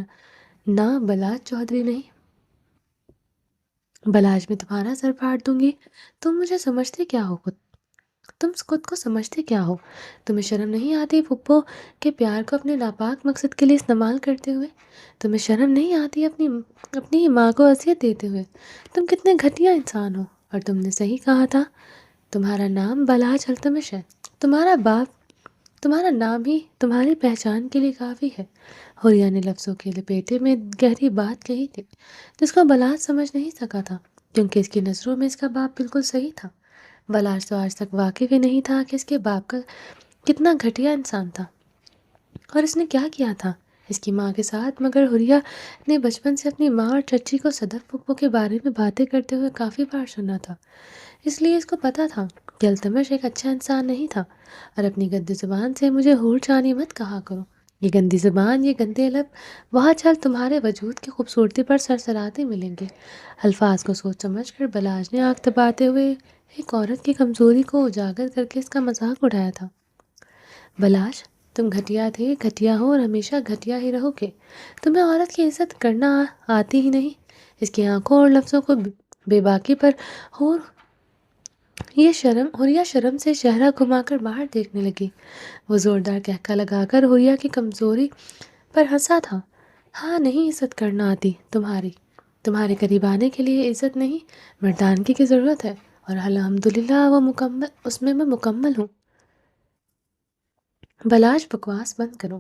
نام بلاج چودھری نہیں، بلاج میں تمہارا سر پھاڑ دوں گی۔ تم مجھے سمجھتے کیا ہو خود؟ تم خود کو سمجھتے کیا ہو؟ تمہیں شرم نہیں آتی پھپھو کے پیار کو اپنے ناپاک مقصد کے لیے استعمال کرتے ہوئے؟ تمہیں شرم نہیں آتی اپنی ماں کو اذیت دیتے ہوئے؟ تم کتنے گھٹیا انسان ہو۔ اور تم نے صحیح کہا تھا، تمہارا نام بلاج التمش ہے۔ تمہارا نام ہی تمہاری پہچان کے لیے کافی ہے۔ حریہ نے لفظوں کے لپیٹے میں گہری بات کہی تھی، جس کو بلاج سمجھ نہیں سکا تھا، کیونکہ اس کی نظروں میں اس کا باپ بالکل صحیح تھا۔ بلاج تو آج تک واقف ہی نہیں تھا کہ اس کے باپ کا کتنا گھٹیا انسان تھا، اور اس نے کیا کیا تھا اس کی ماں کے ساتھ۔ مگر حریہ نے بچپن سے اپنی ماں اور چچی کو صدف پھپھو کے بارے میں باتیں کرتے ہوئے کافی بار سنا تھا، اس لیے اس کو پتہ تھا کہ التمش ایک اچھا انسان نہیں تھا۔ اور اپنی گندی زبان سے مجھے حور جانی مت کہا کرو۔ یہ گندی زبان، یہ گندے لب وہاں چل تمہارے وجود کی خوبصورتی پر سرسراتے ملیں گے۔ الفاظ کو سوچ سمجھ کر بلاج نے آنکھ دباتے ہوئے ایک عورت کی کمزوری کو اجاگر کر کے اس کا مذاق اڑایا تھا۔ بلاج، تم گھٹیا تھے، گھٹیا ہو، اور ہمیشہ گھٹیا ہی رہو گے۔ تمہیں عورت کی عزت کرنا آتی ہی نہیں۔ اس کی آنکھوں اور لفظوں کو بے باکی پر حریہ شرم سے چہرہ گھما کر باہر دیکھنے لگی۔ وہ زوردار کہکا لگا کر حریہ کی کمزوری پر ہنسا تھا۔ ہاں، نہیں عزت کرنا آتی تمہارے قریب آنے کے لیے عزت نہیں، مردانگی کی ضرورت ہے، اور الحمدللہ اس میں مکمل ہوں۔ بلاج، بکواس بند کرو۔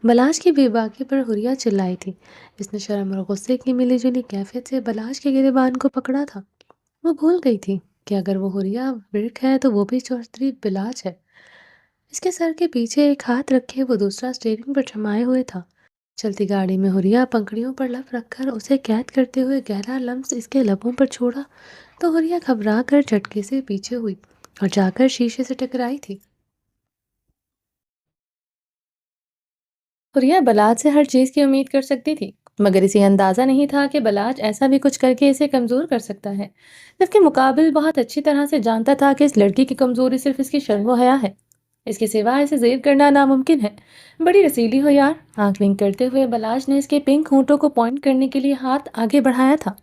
بلاج کی بے باکی پر حریہ چلائی تھی۔ اس نے شرم اور غصے کی ملی جلی کیفیت سے بلاج کے گریبان کو پکڑا تھا۔ وہ بھول گئی تھی کہ اگر وہ حریہ برق ہے تو وہ بھی چودھری بلاج ہے۔ اس کے سر کے پیچھے ایک ہاتھ رکھے وہ دوسرا اسٹیئرنگ پر جمائے ہوئے تھا۔ چلتی گاڑی میں حریہ پنکھڑیوں پر لپ رکھ کر اسے قید کرتے ہوئے گہرا لمس اس کے لبوں پر چھوڑا تو حریہ گھبرا کر جھٹکے سے پیچھے ہوئی اور جا کر شیشے سے ٹکرائی تھی۔ حریہ بلاج سے ہر چیز کی امید کر سکتی تھی، مگر اسے اندازہ نہیں تھا کہ بلاج ایسا بھی کچھ کر کے اسے کمزور کر سکتا ہے، جبکہ مقابل بہت اچھی طرح سے جانتا تھا کہ اس لڑکی کی کمزوری صرف اس کی شرم و حیا ہے، اس کے سوا اسے زیر کرنا ناممکن ہے۔ بڑی رسیلی ہو یار، آنکھ ونک کرتے ہوئے بلاج نے اس کے پنک ہونٹوں کو پوائنٹ کرنے کے لیے ہاتھ آگے بڑھایا تھا۔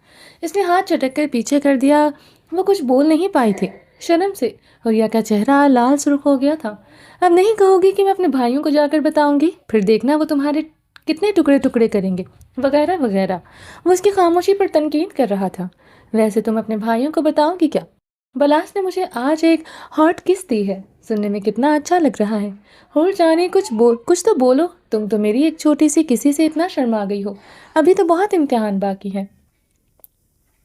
اس نے ہاتھ چٹک کر پیچھے کر دیا، وہ کچھ بول نہیں پائی تھی۔ شرم سے حریہ کا چہرہ لال سرخ ہو گیا تھا۔ اب نہیں کہو گی کہ میں اپنے بھائیوں کو جا کر بتاؤں گی، پھر دیکھنا وہ تمہارے کتنے ٹکڑے ٹکڑے کریں گے، وغیرہ وغیرہ۔ وہ اس کی خاموشی پر تنقید کر رہا تھا۔ ویسے تم اپنے بھائیوں کو بتاؤ گی کیا؟ بلاس نے مجھے آج ایک ہاٹ کس دی ہے، سننے میں کتنا اچھا لگ رہا ہے۔ ہو جانے کچھ تو بولو، تم تو میری ایک چھوٹی سی کسی سے اتنا شرما گئی ہو، ابھی تو بہت امتحان باقی ہے۔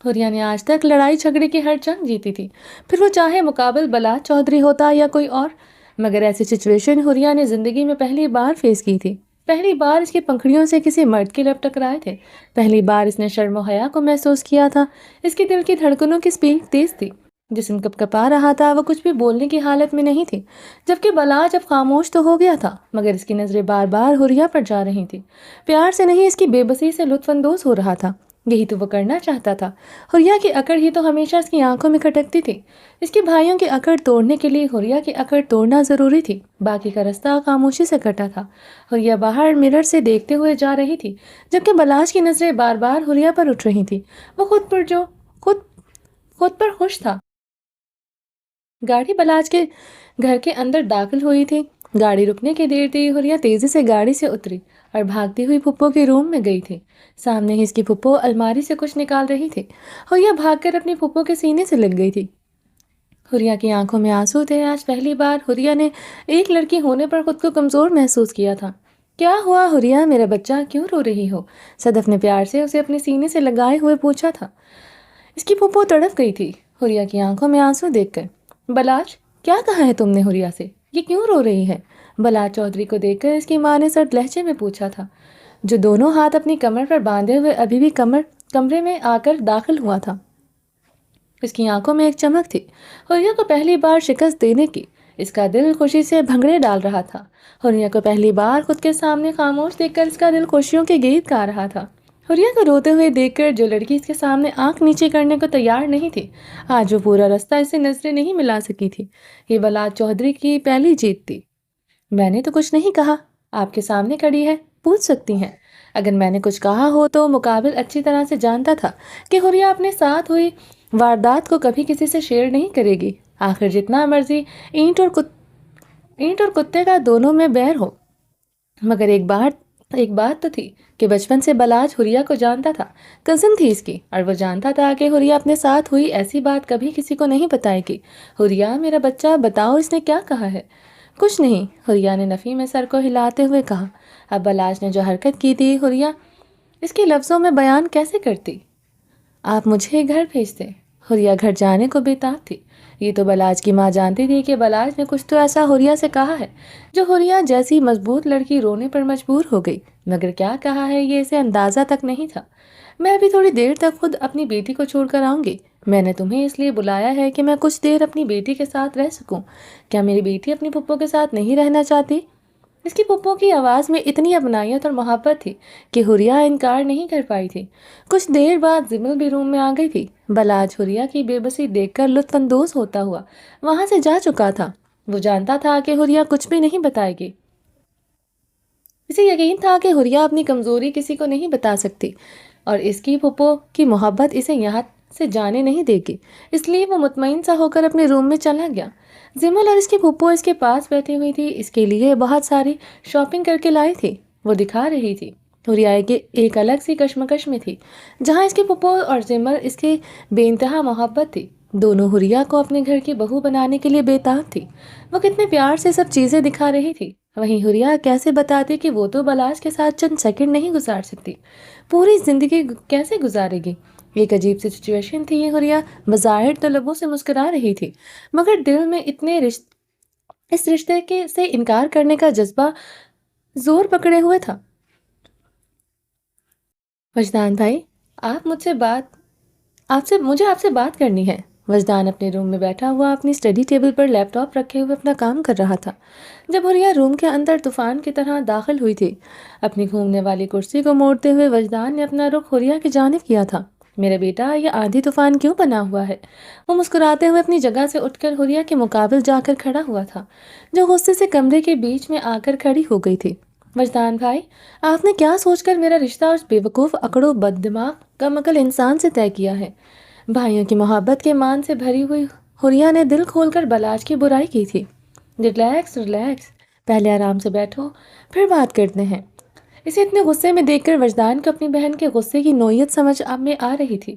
حریہ نے آج تک لڑائی جھگڑے کی ہر جنگ جیتی تھی، پھر وہ چاہے مقابل بلاس چودھری ہوتا یا کوئی اور، مگر ایسی سچویشن حریہ نے زندگی میں پہلی بار فیس کی تھی۔ پہلی بار اس کی پنکھڑیوں سے کسی مرد کے لب ٹکرائے تھے، پہلی بار اس نے شرم و حیا کو محسوس کیا تھا۔ اس کے دل کی دھڑکنوں کی سپیڈ تیز تھی، جسم کپکپا رہا تھا، وہ کچھ بھی بولنے کی حالت میں نہیں تھی، جبکہ بلاج اب خاموش تو ہو گیا تھا، مگر اس کی نظریں بار بار حریہ پر جا رہی تھی۔ پیار سے نہیں، اس کی بے بسی سے لطف اندوز ہو رہا تھا۔ یہی تو وہ کرنا چاہتا تھا۔ حریہ کی اکڑ ہی تو ہمیشہ اس کی آنکھوں میں کھٹکتی تھی۔ اس کے بھائیوں کی اکڑ توڑنے کے لیے حریہ کی اکڑ توڑنا ضروری تھی، باقی کا رستہ خاموشی سے کٹا تھا۔ حریہ باہر مرر سے دیکھتے ہوئے جا رہی تھی، جبکہ بلاج کی نظریں بار بار حریہ پر اٹھ رہی تھی۔ وہ خود پر خوش تھا۔ گاڑی بلاج کے گھر کے اندر داخل ہوئی تھی۔ گاڑی رکنے کی دیر تھی، حریہ تیزی سے گاڑی سے اتری اور بھاگتی ہوئی پھپھو کے روم میں گئی تھی۔ سامنے ہی اس کی پھپھو الماری سے کچھ نکال رہی تھی۔ حریہ بھاگ کر اپنی پھپھو کے سینے سے لگ گئی تھی۔ حریہ کی آنکھوں میں آنسو تھے۔ آج پہلی بار حریہ نے ایک لڑکی ہونے پر خود کو کمزور محسوس کیا تھا۔ کیا ہوا حریہ، میرا بچہ، کیوں رو رہی ہو؟ صدف نے پیار سے اسے اپنے سینے سے لگائے ہوئے پوچھا تھا۔ اس کی پھپھو تڑپ گئی تھی حریہ کی آنکھوں میں آنسو دیکھ کر۔ بلاج، کیا کہا ہے تم نے حریہ سے؟ یہ کیوں رو رہی ہے؟ بلاج چودھری کو دیکھ کر اس کی ماں نے سرد لہجے میں پوچھا تھا، جو دونوں ہاتھ اپنی کمر پر باندھے ہوئے ابھی بھی کمرے میں آ کر داخل ہوا تھا۔ اس کی آنکھوں میں ایک چمک تھی۔ حریہ کو پہلی بار شکست دینے کی اس کا دل خوشی سے بھنگڑے ڈال رہا تھا۔ حریہ کو پہلی بار خود کے سامنے خاموش دیکھ کر اس کا دل خوشیوں کے گیت گا رہا تھا۔ حریہ کو روتے ہوئے دیکھ کر جو لڑکی اس کے سامنے آنکھ نیچے کرنے کو تیار نہیں تھی، آج وہ پورا رستہ اسے نظریں نہیں ملا سکی تھی۔ یہ بلاج چودھری کی پہلی جیت تھی۔ میں نے تو کچھ نہیں کہا، آپ کے سامنے کھڑی ہے، پوچھ سکتی ہیں۔ اگر میں نے کچھ کہا ہو تو مقابل اچھی طرح سے جانتا تھا کہ حریہ اپنے ساتھ ہوئی واردات کو کبھی کسی سے شیئر نہیں کرے گی، آخر جتنا مرضی اینٹ اور کتے کا دونوں میں بیر ہو۔ مگر ایک بات تو تھی کہ بچپن سے بلاج حریہ کو جانتا تھا، کزن تھی اس کی، اور وہ جانتا تھا کہ حریہ اپنے ساتھ ہوئی ایسی بات کبھی کسی کو نہیں بتائے گی۔ حریہ، میرا بچہ، بتاؤ اس نے کیا کہا ہے؟ کچھ نہیں، حریہ نے نفی میں سر کو ہلاتے ہوئے کہا۔ اب بلاج نے جو حرکت کی تھی حریہ اس کے لفظوں میں بیان کیسے کرتی؟ آپ مجھے گھر بھیجتے۔ حریہ گھر جانے کو بےتاب تھی۔ یہ تو بلاج کی ماں جانتی تھی کہ بلاج نے کچھ تو ایسا حریہ سے کہا ہے جو حریہ جیسی مضبوط لڑکی رونے پر مجبور ہو گئی، مگر کیا کہا ہے یہ اسے اندازہ تک نہیں تھا۔ میں ابھی تھوڑی دیر تک خود اپنی بیٹی کو چھوڑ کر آؤں گی۔ میں نے تمہیں اس لیے بلایا ہے کہ میں کچھ دیر اپنی بیٹی کے ساتھ رہ سکوں۔ کیا میری بیٹی اپنی پھپھو کے ساتھ نہیں رہنا چاہتی؟ اس کی پھپھو کی آواز میں اتنی اپنائیت اور محبت تھی کہ حریہ انکار نہیں کر پائی تھی۔ کچھ دیر بعد زمل بھی روم میں آ گئی تھی۔ بلاج حریہ کی بے بسی دیکھ کر لطف اندوز ہوتا ہوا وہاں سے جا چکا تھا۔ وہ جانتا تھا کہ حریہ کچھ بھی نہیں بتائے گی۔ اسے یقین تھا کہ حریہ اپنی کمزوری کسی کو نہیں بتا سکتی اور اس کی پھپھو کی محبت اسے یہاں سے جانے نہیں دے گی، اس لیے وہ مطمئن سا ہو کر اپنے روم میں چلا گیا۔ زمل اور اس کی پھپھو اس کے پاس بیٹھی ہوئی تھی، اس کے لیے بہت ساری شاپنگ کر کے لائی تھی، وہ دکھا رہی تھی۔ حریہ کے ایک الگ سی کشمکش میں تھی، جہاں اس کی پھپھو اور زمل اس کی بے انتہا محبت تھی۔ دونوں حریہ کو اپنے گھر کی بہو بنانے کے لیے بےتاب تھی۔ وہ کتنے پیار سے سب چیزیں دکھا رہی تھی، وہیں حریہ کیسے بتاتی کہ وہ تو بلاج کے ساتھ چند سیکنڈ نہیں گزار سکتی، پوری زندگی کیسے گزارے گی؟ ایک عجیب سی سچویشن تھی یہ۔ حریہ بظاہر تو لبوں سے مسکرا رہی تھی، مگر دل میں اس رشتے سے انکار کرنے کا جذبہ زور پکڑے ہوئے تھا۔ وجدان بھائی، آپ مجھ سے بات مجھے آپ سے بات کرنی ہے۔ وجدان اپنے روم میں بیٹھا ہوا اپنی اسٹڈی ٹیبل پر لیپ ٹاپ رکھے ہوئے اپنا کام کر رہا تھا جب حریہ روم کے اندر طوفان کی طرح داخل ہوئی تھی۔ اپنی گھومنے والی کرسی کو موڑتے ہوئے وجدان نے اپنا رخ حریہ کی جانب کیا تھا۔ میرا بیٹا، یہ آندھی طوفان کیوں بنا ہوا ہے؟ وہ مسکراتے ہوئے اپنی جگہ سے اٹھ کر حریہ کے مقابل جا کر کھڑا ہوا تھا، جو غصے سے کمرے کے بیچ میں آ کر کھڑی ہو گئی تھی۔ وجدان بھائی، آپ نے کیا سوچ کر میرا رشتہ اس بیوقوف اکڑو بد دماغ کم عقل انسان سے طے کیا ہے؟ بھائیوں کی محبت کے مان سے بھری ہوئی حریہ نے دل کھول کر بلاج کی برائی کی تھی۔ ریلیکس ریلیکس، پہلے آرام سے بیٹھو، پھر بات کرتے ہیں۔ اسے اتنے غصے میں دیکھ کر وجدان کو اپنی بہن کے غصے کی نوعیت سمجھ اب میں آ رہی تھی۔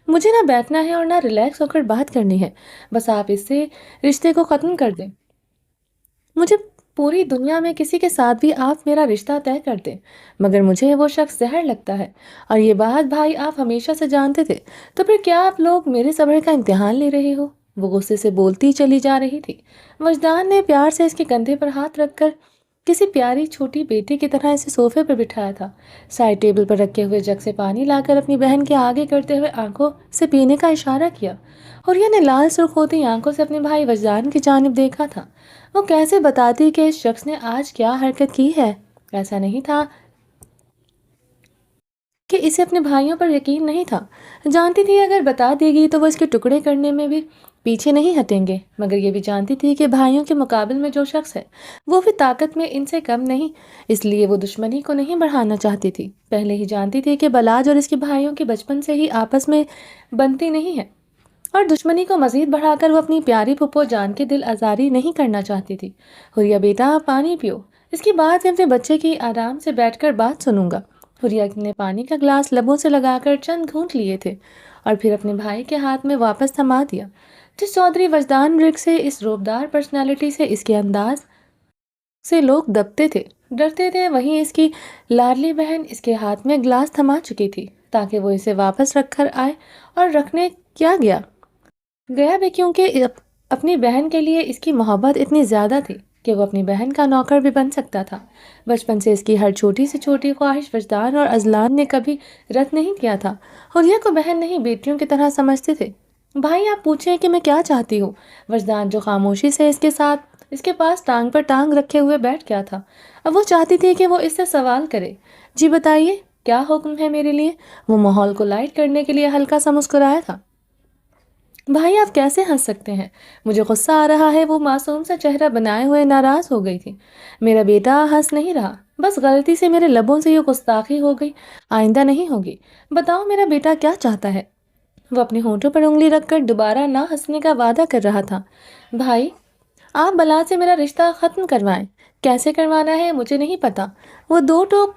مجھے نہ بیٹھنا ہے اور نہ ریلیکس ہو کر بات کرنی ہے، بس آپ اس سے رشتے کو ختم کر دیں۔ مجھے پوری دنیا میں کسی کے ساتھ بھی آپ میرا رشتہ طے کر دیں، مگر مجھے وہ شخص زہر لگتا ہے، اور یہ بات بھائی آپ ہمیشہ سے جانتے تھے، تو پھر کیا آپ لوگ میرے صبر کا امتحان لے رہے ہو؟ وہ غصے سے بولتی چلی جا رہی تھی۔ وجدان نے پیار سے اس کے کندھے پر ہاتھ رکھ کر کسی پیاری چھوٹی بیٹی کی طرح اسے صوفے پر بٹھایا تھا۔ سائڈ ٹیبل پر رکھے ہوئے جگ سے پانی لا کر اپنی بہن کے آگے کرتے ہوئے آنکھوں سے پینے کا اشارہ کیا۔ حریہ نے لال سرخ ہوتی آنکھوں سے اپنے بھائی وجدان کی جانب دیکھا تھا۔ وہ کیسے بتاتی کہ اس شخص نے آج کیا حرکت کی ہے؟ ایسا نہیں تھا کہ اسے اپنے بھائیوں پر یقین نہیں تھا۔ جانتی تھی اگر بتا دے گی تو وہ اس کے ٹکڑے کرنے میں بھی پیچھے نہیں ہٹیں گے، مگر یہ بھی جانتی تھی کہ بھائیوں کے مقابل میں جو شخص ہے وہ بھی طاقت میں ان سے کم نہیں، اس لیے وہ دشمنی کو نہیں بڑھانا چاہتی تھی۔ پہلے ہی جانتی تھی کہ بلاج اور اس کے بھائیوں کے بچپن سے ہی آپس میں بنتی نہیں ہے، اور دشمنی کو مزید بڑھا کر وہ اپنی پیاری پھپھو جان کے دل آزاری نہیں کرنا چاہتی تھی۔ حریہ بیٹا، پانی پیو، اس کے بعد میں اپنے بچے کی آرام سے بیٹھ کر بات سنوں گا۔ حریہ نے پانی کا گلاس لبوں سے لگا کر چند گھونٹ لیے تھے اور پھر اپنے بھائی کے ہاتھ میں واپس تھما دیا۔ جس چودھری وجدان رگ سے، اس روبدار پرسنالٹی سے، اس کے انداز سے لوگ دبتے تھے، ڈرتے تھے، وہیں اس کی لاڈلی بہن اس کے ہاتھ میں گلاس تھما چکی تھی تاکہ وہ اسے واپس رکھ کر آئے، اور رکھنے کیا گیا بھی، کیونکہ اپنی بہن کے لیے اس کی محبت اتنی زیادہ تھی کہ وہ اپنی بہن کا نوکر بھی بن سکتا تھا۔ بچپن سے اس کی ہر چھوٹی سے چھوٹی خواہش وجدان اور اذلان نے کبھی رد نہیں کیا تھا۔ حریہ کو بہن نہیں بیٹیوں کی طرح سمجھتے تھے۔ بھائی، آپ پوچھیں کہ میں کیا چاہتی ہوں؟ وجدان، جو خاموشی سے اس کے پاس ٹانگ پر ٹانگ رکھے ہوئے بیٹھ گیا تھا، اب وہ چاہتی تھی کہ وہ اس سے سوال کرے۔ جی بتائیے، کیا حکم ہے میرے لیے؟ وہ ماحول کو لائٹ کرنے کے لیے ہلکا سا مسکرایا تھا۔ بھائی، آپ کیسے ہنس سکتے ہیں؟ مجھے غصہ آ رہا ہے۔ وہ معصوم سا چہرہ بنائے ہوئے ناراض ہو گئی تھی۔ میرا بیٹا ہنس نہیں رہا، بس غلطی سے میرے لبوں سے یہ گستاخی ہو گئی، آئندہ نہیں ہوگی۔ بتاؤ میرا بیٹا کیا چاہتا ہے؟ وہ اپنے ہونٹوں پر انگلی رکھ کر دوبارہ نہ ہنسنے کا وعدہ کر رہا تھا۔ بھائی، آپ بلا سے میرا رشتہ ختم کروائیں۔ کیسے کروانا ہے مجھے نہیں پتا، وہ دو ٹوک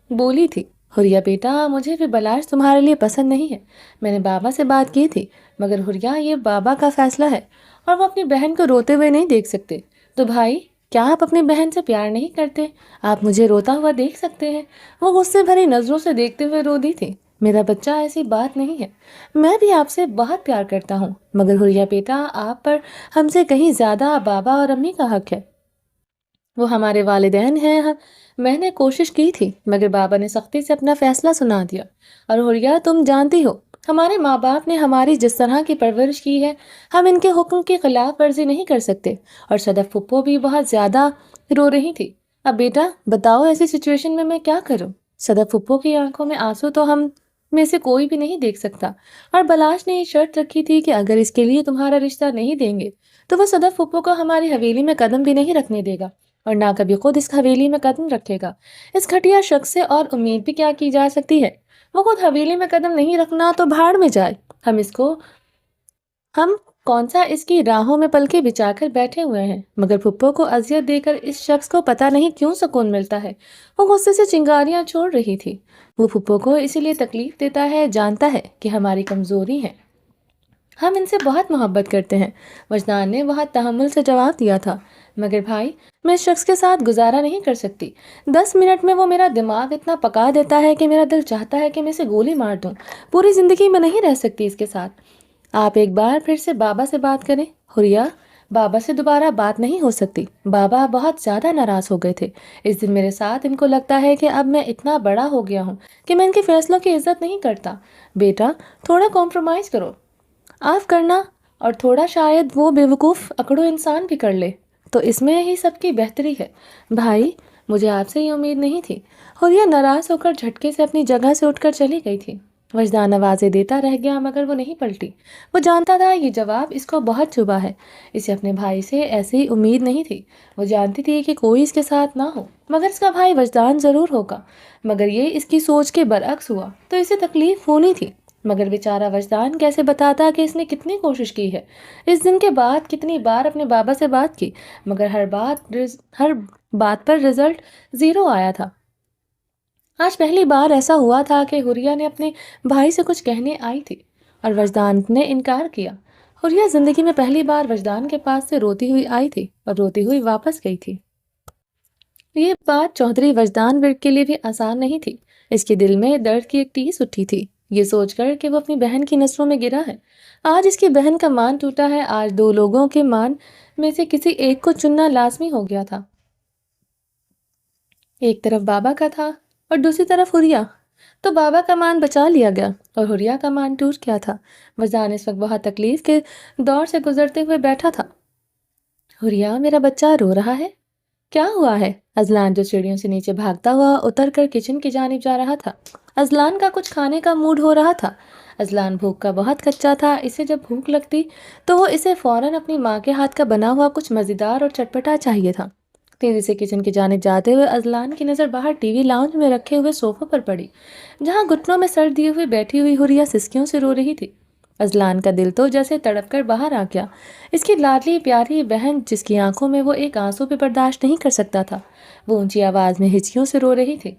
بولی تھی۔ حریہ بیٹا، مجھے بھی بلاش تمہارے لیے پسند نہیں ہے۔ میں نے بابا سے بات کی تھی، مگر حریہ، یہ بابا کا فیصلہ ہے اور وہ اپنی بہن کو روتے ہوئے نہیں دیکھ سکتے۔ تو بھائی، کیا آپ اپنی بہن سے پیار نہیں کرتے؟ آپ مجھے روتا ہوا دیکھ سکتے ہیں۔ وہ غصے بھری نظروں سے دیکھتے ہوئے رو دی تھی۔ میرا بچہ، ایسی بات نہیں ہے، میں بھی آپ سے بہت پیار کرتا ہوں، مگر حریہ بیٹا، آپ پر ہم سے کہیں زیادہ بابا اور امی کا حق ہے۔ وہ ہمارے والدین ہیں۔ میں نے کوشش کی تھی، مگر بابا نے سختی سے اپنا فیصلہ سنا دیا۔ اور حریہ، تم جانتی ہو ہمارے ماں باپ نے ہماری جس طرح کی پرورش کی ہے، ہم ان کے حکم کی خلاف ورزی نہیں کر سکتے۔ اور صدف پھپھو بھی بہت زیادہ رو رہی تھی۔ اب بیٹا بتاؤ، ایسی سچویشن میں کیا کروں؟ صدف پھپھو کی آنکھوں میں آنسو تو ہم میں سے کوئی بھی نہیں دیکھ سکتا، اور بلاش نے یہ شرط رکھی تھی کہ اگر اس کے لیے تمہارا رشتہ نہیں دیں گے تو وہ صدف پھپھو کو ہماری حویلی میں قدم بھی نہیں رکھنے دے گا، اور نہ کبھی خود اس حویلی میں قدم رکھے گا۔ اس گھٹیا شخص سے اور امید بھی کیا کی جا سکتی ہے؟ وہ خود حویلی میں قدم نہیں رکھنا تو بھاڑ میں جائے۔ ہم کون سا اس کی راہوں میں پلکیں بچھا کر بیٹھے ہوئے ہیں؟ مگر پھپھو کو اذیت دے کر اس شخص کو پتہ نہیں کیوں سکون ملتا ہے۔ وہ غصے سے چنگاریاں چھوڑ رہی تھی۔ وہ پھپھو کو اسی لیے تکلیف دیتا ہے، جانتا ہے کہ ہماری کمزوری ہے، ہم ان سے بہت محبت کرتے ہیں۔ وجدان نے بہت تحمل سے جواب دیا تھا، مگر بھائی، میں اس شخص کے ساتھ گزارا نہیں کر سکتی۔ 10 منٹ میں وہ میرا دماغ اتنا پکا دیتا ہے کہ میرا دل چاہتا ہے کہ میں اسے گولی مار دوں۔ پوری زندگی میں نہیں رہ سکتی اس کے ساتھ۔ آپ ایک بار پھر سے بابا سے بات کریں۔ حریہ، بابا سے دوبارہ بات نہیں ہو سکتی۔ بابا بہت زیادہ ناراض ہو گئے تھے اس دن میرے ساتھ۔ ان کو لگتا ہے کہ اب میں اتنا بڑا ہو گیا ہوں کہ میں ان کے فیصلوں کی عزت نہیں کرتا۔ بیٹا تھوڑا کمپرومائز کرو، آف کرنا، اور تھوڑا شاید وہ بیوقوف اکڑو انسان بھی کر لے تو اس میں ہی سب کی بہتری ہے۔ بھائی مجھے آپ سے یہ امید نہیں تھی۔ حوریہ ناراض ہو کر جھٹکے سے اپنی جگہ سے اٹھ کر چلی گئی تھی۔ وجدان آوازیں دیتا رہ گیا مگر وہ نہیں پلٹی۔ وہ جانتا تھا یہ جواب اس کو بہت چبھا ہے۔ اسے اپنے بھائی سے ایسی امید نہیں تھی۔ وہ جانتی تھی کہ کوئی اس کے ساتھ نہ ہو مگر اس کا بھائی وجدان ضرور ہوگا۔ مگر یہ اس کی سوچ کے برعکس ہوا تو اسے تکلیف ہونی تھی۔ مگر بیچارہ وجدان کیسے بتاتا کہ اس نے کتنی کوشش کی ہے اس دن کے بعد، کتنی بار اپنے بابا سے بات کی، مگر ہر بات پر رزلٹ زیرو آیا تھا۔ آج پہلی بار ایسا ہوا تھا کہ حوریہ نے اپنے بھائی سے کچھ کہنے آئی تھی اور وجدان نے انکار کیا۔ حوریہ زندگی میں پہلی بار وجدان کے پاس سے روتی ہوئی آئی تھی اور روتی ہوئی واپس گئی تھی۔ یہ بات چودھری وجدان ورک کے لیے بھی آسان نہیں تھی۔ اس کے دل میں درد کی ایک ٹیس اٹھی تھی یہ سوچ کر کہ وہ اپنی بہن کی نسلوں میں گرا ہے۔ آج اس کی بہن کا مان ٹوٹا ہے۔ آج دو لوگوں کے مان میں سے کسی ایک کو چننا لازمی ہو گیا تھا۔ ایک طرف بابا کا تھا اور دوسری طرف حوریہ۔ تو بابا کا مان بچا لیا گیا اور حوریہ کا مان ٹوٹ گیا تھا۔ وجدان اس وقت بہت تکلیف کے دور سے گزرتے ہوئے بیٹھا تھا۔ حوریہ میرا بچہ رو رہا ہے، کیا ہوا ہے؟ ازلان جو سیڑھیوں سے نیچے بھاگتا ہوا اتر کر کچن کی جانب جا رہا تھا۔ ازلان کا کچھ کھانے کا موڈ ہو رہا تھا۔ ازلان بھوک کا بہت کچا تھا۔ اسے جب بھوک لگتی تو وہ اسے فوراً اپنی ماں کے ہاتھ کا بنا ہوا کچھ مزیدار اور چٹپٹا چاہیے تھا۔ تیزی سے کچن کی جانب جاتے ہوئے ازلان کی نظر باہر ٹی وی لاؤنج میں رکھے ہوئے صوفوں پر پڑی جہاں گھٹنوں میں سر دیے ہوئے بیٹھی ہوئی حوریہ سسکیوں سے رو رہی تھی۔ ازلان کا دل تو جیسے تڑپ کر باہر آ گیا۔ اس کی لاڈلی پیاری بہن جس کی آنکھوں میں وہ ایک آنسو بھی برداشت نہیں کر سکتا تھا، وہ اونچی آواز میں ہچکیوں سے رو رہی تھی۔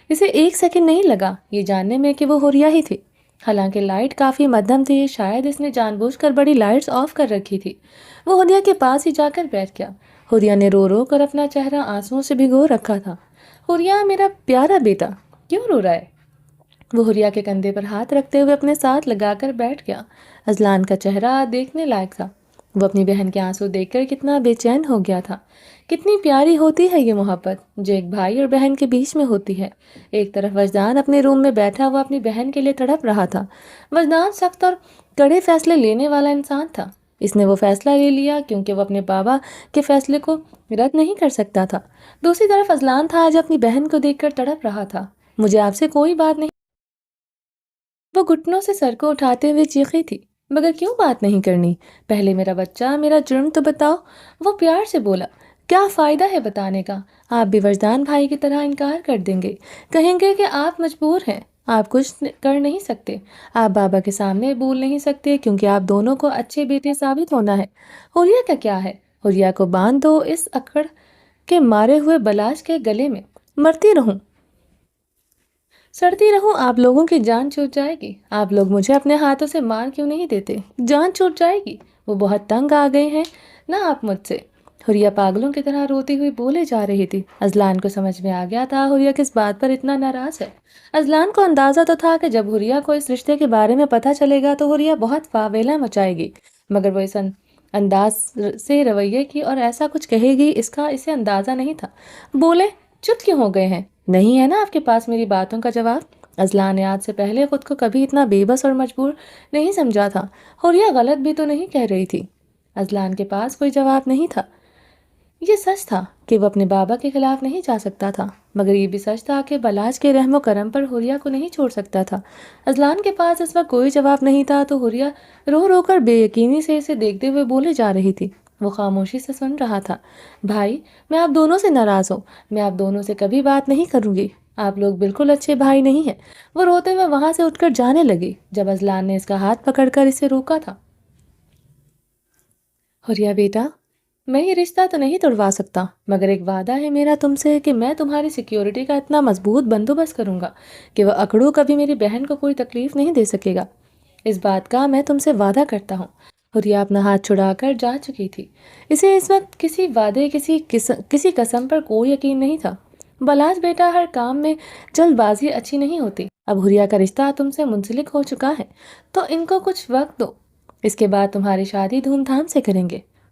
اسے ایک سیکنڈ نہیں لگا یہ جاننے میں کہ وہ حوریہ ہی تھی۔ حالانکہ لائٹ کافی مدھم تھی، شاید اس نے جان بوجھ کر بڑی لائٹس آف کر رکھی تھی۔ وہ حوریہ کے پاس ہی جا کر بیٹھ گیا۔ حوریہ نے رو رو کر اپنا چہرہ آنسوؤں سے بھگو رکھا تھا۔ حوریہ میرا پیارا بیٹا کیوں رو رہا ہے؟ وہ حوریہ کے کندھے پر ہاتھ رکھتے ہوئے اپنے ساتھ لگا کر بیٹھ گیا۔ ازلان کا چہرہ دیکھنے لائق تھا۔ وہ اپنی بہن کے آنسو دیکھ کر کتنا بے چین ہو گیا تھا۔ کتنی پیاری ہوتی ہے یہ محبت جو ایک بھائی اور بہن کے بیچ میں ہوتی ہے۔ ایک طرف وجدان اپنے روم میں بیٹھا ہوا اپنی بہن کے لیے تڑپ رہا تھا۔ وجدان سخت اور کڑے فیصلے لینے والا انسان تھا۔ اس نے وہ فیصلہ لے لیا کیونکہ وہ اپنے بابا کے فیصلے کو رد نہیں کر سکتا تھا۔ دوسری طرف ازلان تھا جو اپنی بہن کو دیکھ کر تڑپ رہا تھا۔ مجھے آپ سے کوئی بات نہیں، وہ گھٹنوں سے سر کو اٹھاتے ہوئے چیخی تھی، مگر کیوں بات نہیں کرنی؟ پہلے میرا بچہ میرا جرم تو بتاؤ۔ وہ پیار سے بولا، کیا فائدہ ہے بتانے کا؟ آپ بھی وجدان بھائی کی طرح انکار کر دیں گے، کہیں گے کہ آپ مجبور ہیں، آپ کچھ کر نہیں سکتے، آپ بابا کے سامنے بول نہیں سکتے کیونکہ آپ دونوں کو اچھے بیٹے ثابت ہونا ہے۔ حوریہ کا کیا ہے؟ حوریہ کو باندھ دو اس اکڑ کے مارے ہوئے بلاش کے گلے میں، مرتی رہوں، سڑتی رہوں، آپ لوگوں کی جان چھوٹ جائے گی۔ آپ لوگ مجھے اپنے ہاتھوں سے مار کیوں نہیں دیتے؟ جان چھوٹ جائے گی۔ وہ بہت تنگ آ گئے ہیں نا آپ مجھ سے؟ حوریہ پاگلوں کی طرح روتی ہوئی بولے جا رہی تھی۔ ازلان کو سمجھ میں آ گیا تھا حوریہ کس بات پر اتنا ناراض ہے۔ ازلان کو اندازہ تو تھا کہ جب حوریہ کو اس رشتے کے بارے میں پتہ چلے گا تو حوریہ بہت واویلا مچائے گی، مگر وہ اس انداز سے رویے کی اور ایسا کچھ کہے گی اس کا اسے اندازہ نہیں تھا۔ بولے، چپ کیوں ہو گئے ہیں؟ نہیں ہے نا آپ کے پاس میری باتوں کا جواب؟ ازلان نے آج سے پہلے خود کو کبھی اتنا بے بس اور مجبور نہیں سمجھا تھا۔ حوریہ غلط بھی تو نہیں کہہ رہی تھی۔ ازلان کے پاس کوئی جواب نہیں تھا۔ یہ سچ تھا کہ وہ اپنے بابا کے خلاف نہیں جا سکتا تھا، مگر یہ بھی سچ تھا کہ بلاج کے رحم و کرم پر حوریہ کو نہیں چھوڑ سکتا تھا۔ ازلان کے پاس اس وقت کوئی جواب نہیں تھا تو حوریہ رو رو کر بے یقینی سے اسے دیکھتے ہوئے بولے جا رہی تھی۔ وہ خاموشی سے سن رہا تھا۔ بھائی میں آپ دونوں سے ناراض ہوں، میں آپ دونوں سے کبھی بات نہیں کروں گی، آپ لوگ بالکل اچھے بھائی نہیں ہیں۔ وہ روتے ہوئے وہاں سے اٹھ کر جانے لگی جب ازلان نے اس کا ہاتھ پکڑ کر اسے روکا تھا۔ حوریہ بیٹا، میں یہ رشتہ تو نہیں توڑوا سکتا، مگر ایک وعدہ ہے میرا تم سے کہ میں تمہاری سیکیورٹی کا اتنا مضبوط بندوبست کروں گا کہ وہ اکڑو کبھی میری بہن کو کوئی تکلیف نہیں دے سکے گا۔ اس بات کا میں تم سے وعدہ کرتا ہوں۔ حوریہ اپنا ہاتھ چھڑا کر جا چکی تھی۔ اسے اس وقت کسی وعدے کسی قسم پر کوئی یقین نہیں تھا۔ بلاج بیٹا، ہر کام میں جلد بازی اچھی نہیں ہوتی۔ اب حوریہ کا رشتہ تم سے منسلک ہو چکا ہے تو ان کو کچھ وقت دو، اس کے بعد تمہاری شادی دھوم دھام سے کریں گے۔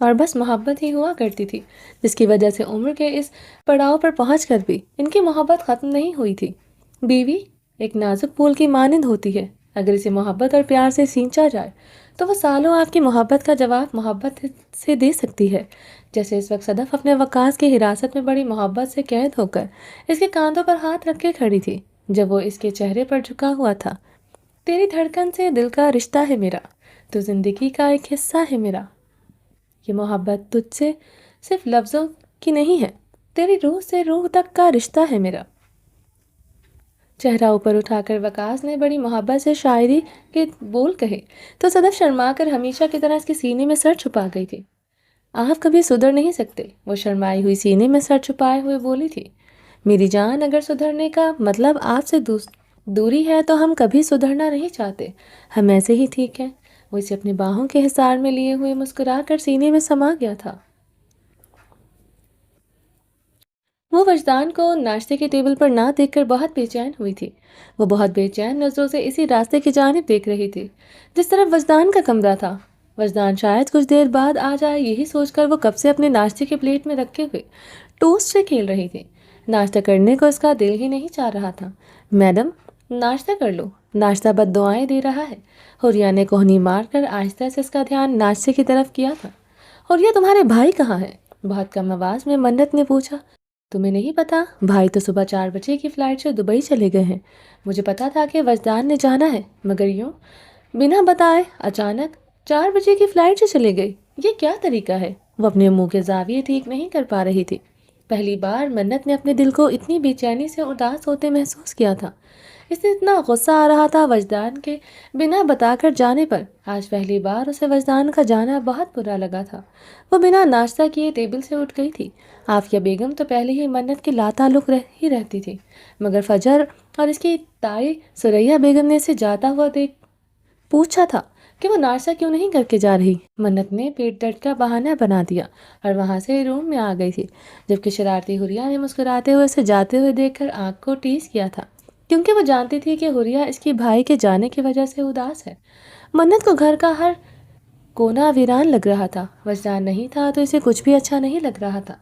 اور بس محبت ہی ہوا کرتی تھی، جس کی وجہ سے عمر کے اس پڑاؤ پر پہنچ کر بھی ان کی محبت ختم نہیں ہوئی تھی۔ بیوی ایک نازک پھول کی مانند ہوتی ہے، اگر اسے محبت اور پیار سے سینچا جائے تو وہ سالوں آپ کی محبت کا جواب محبت سے دے سکتی ہے۔ جیسے اس وقت صدف اپنے وقاص کی حراست میں بڑی محبت سے قید ہو کر اس کے کاندھوں پر ہاتھ رکھ کے کھڑی تھی جب وہ اس کے چہرے پر جھکا ہوا تھا۔ تیری دھڑکن سے دل کا رشتہ ہے میرا، تو زندگی کا ایک حصہ ہے میرا۔ یہ محبت تجھ سے صرف لفظوں کی نہیں ہے، تیری روح سے روح تک کا رشتہ ہے میرا۔ چہرہ اوپر اٹھا کر وقاص نے بڑی محبت سے شاعری کے بول کہے تو صدف شرما کر ہمیشہ کی طرح اس کے سینے میں سر چھپا گئی تھی۔ آپ کبھی سدھر نہیں سکتے، وہ شرمائی ہوئی سینے میں سر چھپائے ہوئے بولی تھی۔ میری جان، اگر سدھرنے کا مطلب آپ سے دوری ہے تو ہم کبھی سدھرنا نہیں چاہتے، ہم ایسے ہی ٹھیک ہیں۔ وہ اسے اپنی باہوں کے حصار میں لیے ہوئے مسکرا کر سینے میں سما گیا تھا۔ وہ وجدان کو ناشتے کے ٹیبل پر نہ دیکھ کر بہت بے چین ہوئی تھی۔ وہ بہت بے چین نظروں سے اسی راستے کی جانب دیکھ رہی تھی جس طرف وجدان کا کمرہ تھا۔ وجدان شاید کچھ دیر بعد آ جائے، یہی سوچ کر وہ کب سے اپنے ناشتے کے پلیٹ میں رکھے ہوئے ٹوسٹ سے کھیل رہی تھی۔ ناشتہ کرنے کو اس کا دل ہی نہیں چاہ رہا تھا۔ میڈم، ناشتہ کر لو، ناشتہ بد دعائیں دے رہا ہے۔ حوریہ نے کوہنی مار کر آہستہ سے اس کا دھیان ناشتے کی طرف کیا تھا۔ حوریہ، تمہارے بھائی کہاں ہیں؟ بہت کم آواز میں منت نے پوچھا۔ تمہیں نہیں پتا؟ بھائی تو صبح 4 بجے کی فلائٹ سے دبئی چلے گئے ہیں۔ مجھے پتا تھا کہ وجدان نے جانا ہے، مگر یوں بنا بتائے اچانک 4 بجے کی فلائٹ سے چلے گئی، یہ کیا طریقہ ہے؟ وہ اپنے منہ کے زاویے ٹھیک نہیں کر پا رہی تھی۔ پہلی بار منت نے اپنے دل کو اتنی بے چینی سے اداس ہوتے محسوس کیا تھا۔ اسے اتنا غصہ آ رہا تھا وجدان کے بنا بتا کر جانے پر۔ آج پہلی بار اسے وجدان کا جانا بہت برا لگا تھا۔ وہ بنا ناشتہ کیے ٹیبل سے اٹھ گئی تھی۔ عافیہ بیگم تو پہلے ہی منت کی لاتعلق ہی رہتی تھی، مگر فجر اور اس کی تائی سریا بیگم نے اسے جاتا ہوا دیکھ پوچھا تھا کہ وہ ناشتہ کیوں نہیں کر کے جا رہی۔ منت نے پیٹ درد کا بہانہ بنا دیا اور وہاں سے روم میں آ گئی تھی، جبکہ شرارتی حوریہ نے مسکراتے ہوئے اسے جاتے ہوئے دیکھ کر آنکھ کو ٹیز کیا تھا، کیونکہ وہ جانتی تھی کہ حوریہ اس کی بھائی کے جانے کی وجہ سے اداس ہے۔ منت کو گھر کا ہر کونا ویران لگ رہا تھا۔ وجدان نہیں تھا تو اسے کچھ بھی اچھا نہیں لگ رہا تھا۔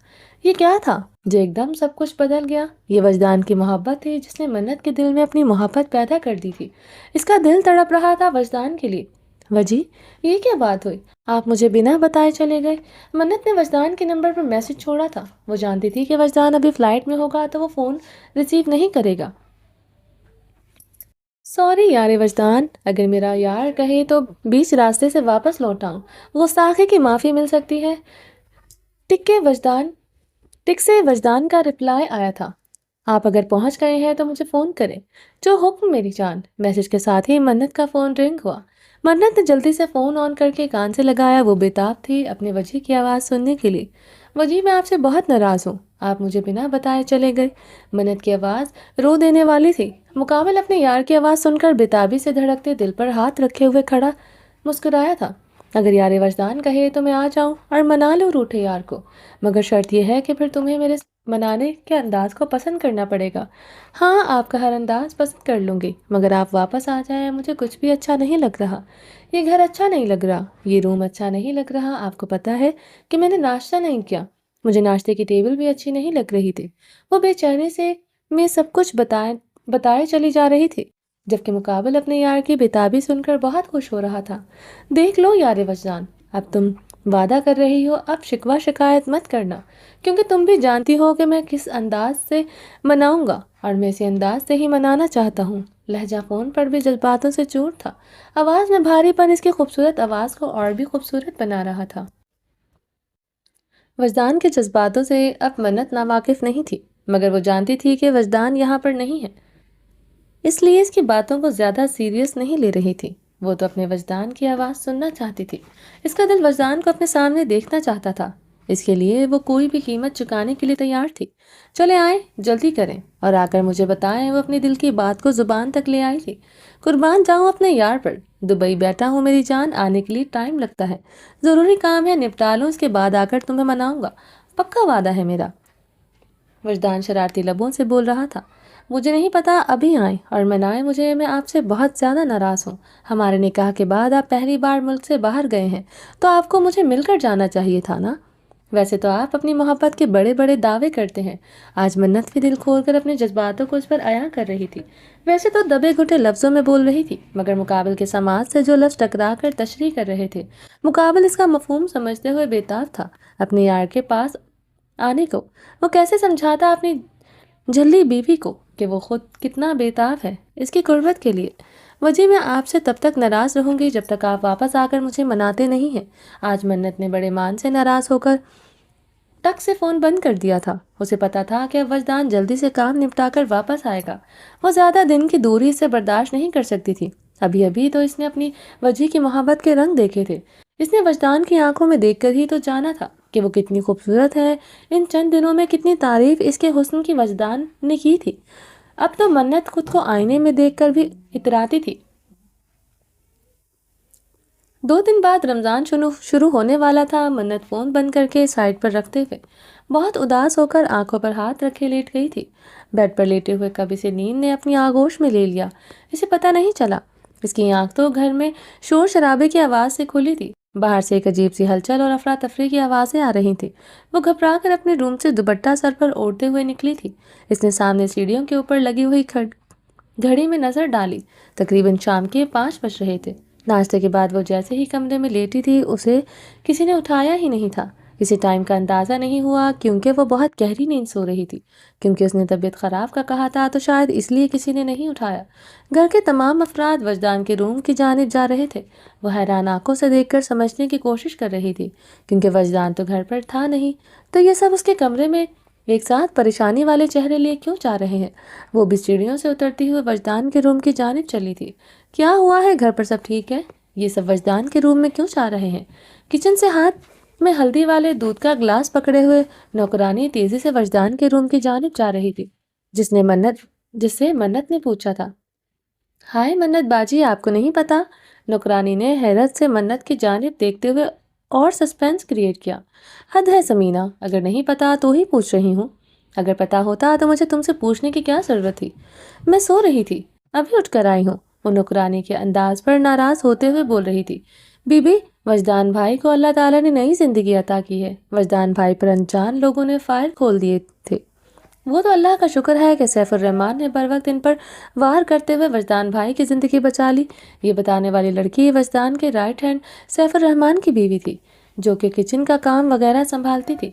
یہ کیا تھا جو ایک دم سب کچھ بدل گیا؟ یہ وجدان کی محبت تھی جس نے منت کے دل میں اپنی محبت پیدا کر دی تھی۔ اس کا دل تڑپ رہا تھا وجدان کے لیے۔ وجی، یہ کیا بات ہوئی؟ آپ مجھے بنا بتائے چلے گئے۔ منت نے وجدان کے نمبر پر میسج چھوڑا تھا۔ وہ جانتی تھی کہ وجدان ابھی فلائٹ میں ہوگا تو وہ فون ریسیو نہیں کرے گا۔ سوری یار وجدان، اگر میرا یار کہے تو بیچ راستے سے واپس لوٹ آؤں، غصاخے کی معافی مل سکتی ہے۔ ٹک سے وجدان کا رپلائی آیا تھا، آپ اگر پہنچ گئے ہیں تو مجھے فون کریں، جو حکم میری جان۔ میسج کے ساتھ ہی منت کا فون رنگ ہوا۔ منت نے جلدی سے فون آن کر کے کان سے لگایا۔ وہ بےتاب تھی اپنے وجی کی آواز سننے کے لیے۔ وجی، میں آپ سے بہت ناراض ہوں، آپ مجھے بنا بتائے چلے گئے۔ منت کی آواز رو دینے والی تھی۔ مقابل اپنے یار کی آواز سن کر بےتابی سے دھڑکتے دل پر ہاتھ رکھے ہوئے کھڑا مسکرایا تھا۔ اگر یار وجدان کہے تو میں آ جاؤں اور منا لوں روٹھے یار کو، مگر شرط یہ ہے کہ پھر تمہیں میرے منانے کے انداز کو پسند کرنا پڑے گا۔ ہاں، آپ کا ہر انداز پسند کر لوں گی، مگر آپ واپس آ جائیں، مجھے کچھ بھی اچھا نہیں لگ رہا۔ یہ گھر اچھا نہیں لگ رہا، یہ روم اچھا نہیں لگ رہا۔ آپ کو پتہ ہے کہ میں نے ناشتہ نہیں کیا، مجھے ناشتے کی ٹیبل بھی اچھی نہیں لگ رہی تھی۔ وہ بے چینی سے میں سب کچھ بتائے چلی جا رہی تھی، جبکہ مقابل اپنے یار کی بےتابی سن کر بہت خوش ہو رہا تھا۔ دیکھ لو یار وجدان، اب تم وعدہ کر رہی ہو، اب شکوہ شکایت مت کرنا، کیونکہ تم بھی جانتی ہو کہ میں کس انداز سے مناؤں گا، اور میں اسی انداز سے ہی منانا چاہتا ہوں۔ لہجہ فون پر بھی جذباتوں سے چور تھا، آواز میں بھاری پن اس کی خوبصورت آواز کو اور بھی خوبصورت بنا رہا تھا۔ وجدان کے جذباتوں سے اب منت ناواقف نہیں تھی، مگر وہ جانتی تھی کہ وجدان یہاں پر نہیں ہے، اس لیے اس کی باتوں کو زیادہ سیریس نہیں لے رہی تھی۔ وہ تو اپنے وجدان کی آواز سننا چاہتی تھی، اس کا دل وجدان کو اپنے سامنے دیکھنا چاہتا تھا، اس کے لیے وہ کوئی بھی قیمت چکانے کے لیے تیار تھی۔ چلے آئیں، جلدی کریں اور آ کر مجھے بتائیں۔ وہ اپنے دل کی بات کو زبان تک لے آئی تھی۔ قربان جاؤں اپنے یار پر، دبئی بیٹھا ہوں میری جان، آنے کے لیے ٹائم لگتا ہے، ضروری کام ہے نپٹا لوں، اس کے بعد آ کر تمہیں مناؤں گا، پکا وعدہ ہے میرا۔ وجدان شرارتی لبوں سے بول رہا تھا۔ مجھے نہیں پتا ابھی آئیں اور منائیں مجھے، میں آپ سے بہت زیادہ ناراض ہوں۔ ہمارے نکاح کے بعد آپ پہلی بار ملک سے باہر گئے ہیں تو آپ کو مجھے مل کر جانا چاہیے تھا نا۔ ویسے تو آپ اپنی محبت کے بڑے بڑے دعوے کرتے ہیں۔ آج منت بھی دل کھول کر اپنے جذباتوں کو اس پر عیاں کر رہی تھی۔ ویسے تو دبے گھٹے لفظوں میں بول رہی تھی، مگر مقابل کے سماعت سے جو لفظ ٹکرا کر تشریح کر رہے تھے، مقابل اس کا مفہوم سمجھتے ہوئے بےتاب تھا اپنے یار کے پاس آنے کو۔ وہ کیسے سمجھاتا اپنی جھلی بیوی کو کہ وہ خود کتنا بےتاب ہے اس کی قربت کے لیے۔ وجہ میں آپ سے تب تک ناراض رہوں گی جب تک آپ واپس آ کر مجھے مناتے نہیں ہیں۔ آج منت نے بڑے مان سے ناراض ہو کر ٹک سے فون بند کر دیا تھا۔ اسے پتا تھا کہ اب وجدان جلدی سے کام نپٹا کر واپس آئے گا۔ وہ زیادہ دن کی دوری سے برداشت نہیں کر سکتی تھی۔ ابھی ابھی تو اس نے اپنی وجہ کی محبت کے رنگ دیکھے تھے۔ اس نے وجدان کی آنکھوں میں دیکھ کر ہی تو جانا تھا کہ وہ کتنی خوبصورت ہے۔ ان چند دنوں میں کتنی تعریف اس کے حسن کی وجدان نے کی تھی۔ اب تو منت خود کو آئینے میں دیکھ کر بھی اتراتی تھی۔ 2 دن بعد رمضان شروع ہونے والا تھا۔ منت فون بند کر کے سائڈ پر رکھتے ہوئے بہت اداس ہو کر آنکھوں پر ہاتھ رکھے لیٹ گئی تھی۔ بیڈ پر لیٹے ہوئے کب اسے نیند نے اپنی آغوش میں لے لیا اسے پتہ نہیں چلا۔ اس کی آنکھ تو گھر میں شور شرابے کی آواز سے کھلی تھی۔ باہر سے ایک عجیب سی ہلچل اور افراتفری کی آوازیں آ رہی تھیں۔ وہ گھبرا کر اپنے روم سے دوپٹہ سر پر اوڑھتے ہوئے نکلی تھی۔ اس نے سامنے سیڑھیوں کے اوپر لگی ہوئی گھڑی میں نظر ڈالی۔ تقریباً شام کے 5 بج رہے تھے۔ ناشتے کے بعد وہ جیسے ہی کمرے میں لیٹی تھی اسے کسی نے اٹھایا ہی نہیں تھا۔ اسے ٹائم کا اندازہ نہیں ہوا کیونکہ وہ بہت گہری نیند سو رہی تھی۔ کیونکہ اس نے طبیعت خراب کا کہا تھا تو شاید اس لیے کسی نے نہیں اٹھایا۔ گھر کے تمام افراد وجدان کے روم کی جانب جا رہے تھے۔ وہ حیران آنکھوں سے دیکھ کر سمجھنے کی کوشش کر رہی تھی کیونکہ وجدان تو گھر پر تھا نہیں تو یہ سب اس کے کمرے میں ایک ساتھ پریشانی والے چہرے لیے کیوں جا رہے ہیں۔ وہ بھی سیڑھیوں سے اترتی ہوئے وجدان کے روم کی جانب چلی تھی۔ کیا ہوا ہے؟ گھر پر سب ٹھیک ہے؟ یہ سب وجدان کے روم میں کیوں جا رہے ہیں؟ کچن سے ہاتھ میں ہلدی والے دودھ کا گلاس پکڑے ہوئے نوکرانی تیزی سے وجدان کے روم کی جانب جا رہی تھی جس سے منت نے پوچھا تھا۔ ہائے منت باجی، آپ کو نہیں پتا؟ نوکرانی نے حیرت سے منت کی جانب دیکھتے ہوئے اور سسپینس کریٹ کیا۔ حد ہے سمینہ، اگر نہیں پتا تو ہی پوچھ رہی ہوں۔ اگر پتا ہوتا تو مجھے تم سے پوچھنے کی کیا ضرورت تھی؟ میں سو رہی تھی، ابھی اٹھ کر آئی ہوں۔ وہ نوکرانی کے انداز پر ناراض ہوتے ہوئے بول رہی تھی۔ بی بی، وجدان بھائی کو اللہ تعالیٰ نے نئی زندگی عطا کی ہے۔ وجدان بھائی پر انجان لوگوں نے فائل کھول دیے تھے۔ وہ تو اللہ کا شکر ہے کہ سیف الرحمان نے بروقت ان پر وار کرتے ہوئے وجدان بھائی کی زندگی بچا لی۔ یہ بتانے والی لڑکی وجدان کے رائٹ ہینڈ سیف الرحمان کی بیوی تھی جو کہ کچن کا کام وغیرہ سنبھالتی تھی۔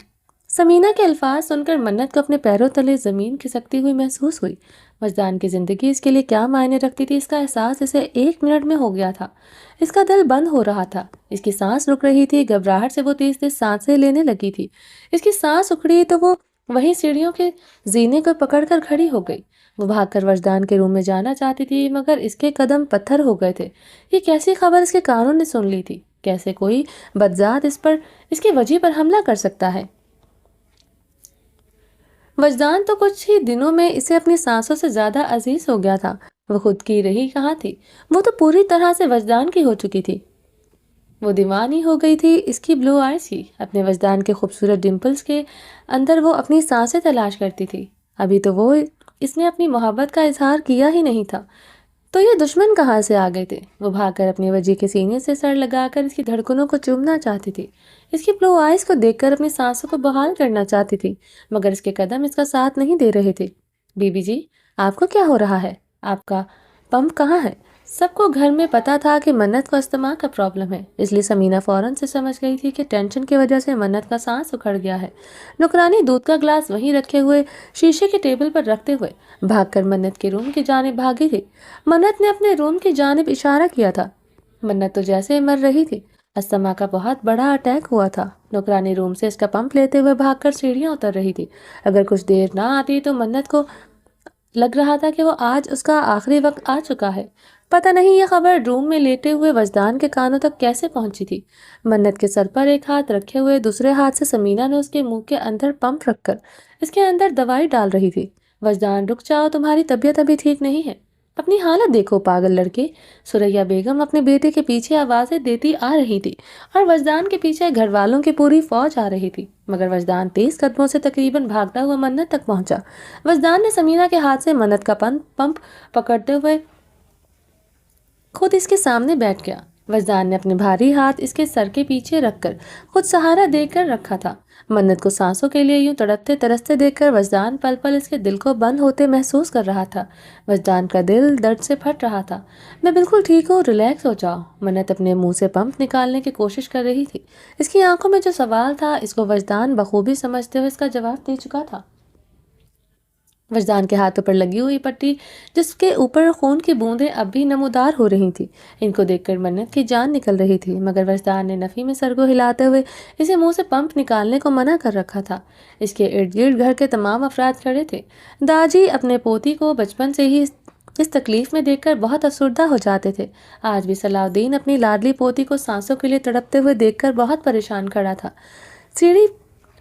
سمینہ کے الفاظ سن کر منت کو اپنے پیروں تلے زمین کھسکتی ہوئی محسوس ہوئی۔ وجدان کی زندگی اس کے لیے کیا معنی رکھتی تھی اس کا احساس اسے 1 منٹ میں ہو گیا تھا۔ اس کا دل بند ہو رہا تھا، اس کی سانس رک رہی تھی، گھبراہٹ سے وہ تیز تیز سانسیں لینے لگی تھی۔ اس کی سانس اکھڑی تو وہ وہی سیڑھیوں کے زینے کو پکڑ کر کھڑی ہو گئی۔ وہ بھاگ کر وجدان کے روم میں جانا چاہتی تھی مگر اس کے قدم پتھر ہو گئے تھے۔ یہ کیسی خبر اس کے کانوں نے سن لی تھی؟ کیسے کوئی بدذات اس کی وجہ پر حملہ کر سکتا ہے؟ وجدان تو کچھ ہی دنوں میں اسے اپنی سانسوں سے زیادہ عزیز ہو گیا تھا۔ وہ خود کی رہی کہاں تھی؟ وہ تو پوری طرح سے وجدان کی ہو چکی تھی۔ وہ دیوانی ہو گئی تھی اس کی بلو آئیز کی۔ اپنے وجدان کے خوبصورت ڈمپلز کے اندر وہ اپنی سانسیں تلاش کرتی تھی۔ ابھی تو وہ اس نے اپنی محبت کا اظہار کیا ہی نہیں تھا تو یہ دشمن کہاں سے آ گئے تھے؟ وہ بھاگ کر اپنی وجہ کے سینے سے سر لگا کر اس کی دھڑکنوں کو چومنا چاہتی تھی۔ اس کی بلو آئیز کو دیکھ کر اپنی سانسوں کو بحال کرنا چاہتی تھی مگر اس کے قدم اس کا ساتھ نہیں دے رہے تھے۔ بی بی جی، آپ کو کیا ہو رہا ہے؟ آپ کا پمپ کہاں ہے؟ سب کو گھر میں پتا تھا کہ منت کو استما کا پرابلم ہے، اس لیے سمینہ فوراً سے سمجھ گئی تھی کہ ٹینشن کی وجہ سے منت کا سانس اکھڑ گیا ہے۔ نوکرانی دودھ کا گلاس وہیں رکھے ہوئے شیشے کے ٹیبل پر رکھتے ہوئے بھاگ کر منت کے روم کی جانب بھاگی تھی۔ منت نے اپنے روم کی جانب اشارہ کیا تھا۔ منت تو جیسے مر رہی تھی، استما کا بہت بڑا اٹیک ہوا تھا۔ نوکرانی روم سے اس کا پمپ لیتے ہوئے بھاگ کر سیڑھیاں اتر رہی تھی۔ اگر کچھ دیر نہ آتی تو منت کو لگ رہا تھا کہ وہ آج اس کا آخری وقت آ چکا ہے۔ پتہ نہیں یہ خبر روم میں لیٹے ہوئے وجدان کے کانوں تک کیسے پہنچی تھی۔ منت کے سر پر ایک ہاتھ رکھے ہوئے دوسرے ہاتھ سے سمینہ نے اس کے منہ کے اندر پمپ رکھ کر اس کے اندر دوائی ڈال رہی تھی۔ وجدان رک جاؤ، تمہاری طبیعت ابھی ٹھیک نہیں ہے۔ اپنی حالت دیکھو پاگل لڑکے، سریا بیگم اپنے بیٹے کے پیچھے آوازیں دیتی آ رہی تھی اور وجدان کے پیچھے گھر والوں کی پوری فوج آ رہی تھی، مگر وجدان تیز قدموں سے تقریباً بھاگتا ہوا منت تک پہنچا۔ وجدان نے سمیرہ کے ہاتھ سے منت کا پمپ پکڑتے ہوئے خود اس کے سامنے بیٹھ گیا۔ وجدان نے اپنے بھاری ہاتھ اس کے سر کے پیچھے رکھ کر خود سہارا دے کر رکھا تھا۔ منت کو سانسوں کے لیے یوں تڑپتے ترستے دیکھ کر وجدان پل پل اس کے دل کو بند ہوتے محسوس کر رہا تھا۔ وجدان کا دل درد سے پھٹ رہا تھا۔ میں بالکل ٹھیک ہوں، ریلیکس ہو جاؤ۔ منت اپنے منہ سے پمپ نکالنے کی کوشش کر رہی تھی۔ اس کی آنکھوں میں جو سوال تھا اس کو وجدان بخوبی سمجھتے ہوئے اس کا جواب دے چکا تھا۔ وجدان کے ہاتھوں پر لگی ہوئی پٹی جس کے اوپر خون کی بوندیں اب بھی نمودار ہو رہی تھیں، ان کو دیکھ کر منت کی جان نکل رہی تھی، مگر وجدان نے نفی میں سر کو ہلاتے ہوئے اسے منہ سے پمپ نکالنے کو منع کر رکھا تھا۔ اس کے ارد گرد گھر کے تمام افراد کھڑے تھے۔ داجی اپنے پوتی کو بچپن سے ہی اس تکلیف میں دیکھ کر بہت افسردہ ہو جاتے تھے۔ آج بھی صلاح الدین اپنی لاڈلی پوتی کو سانسوں کے لیے تڑپتے ہوئے دیکھ کر بہت پریشان کھڑا تھا۔ سیڑھی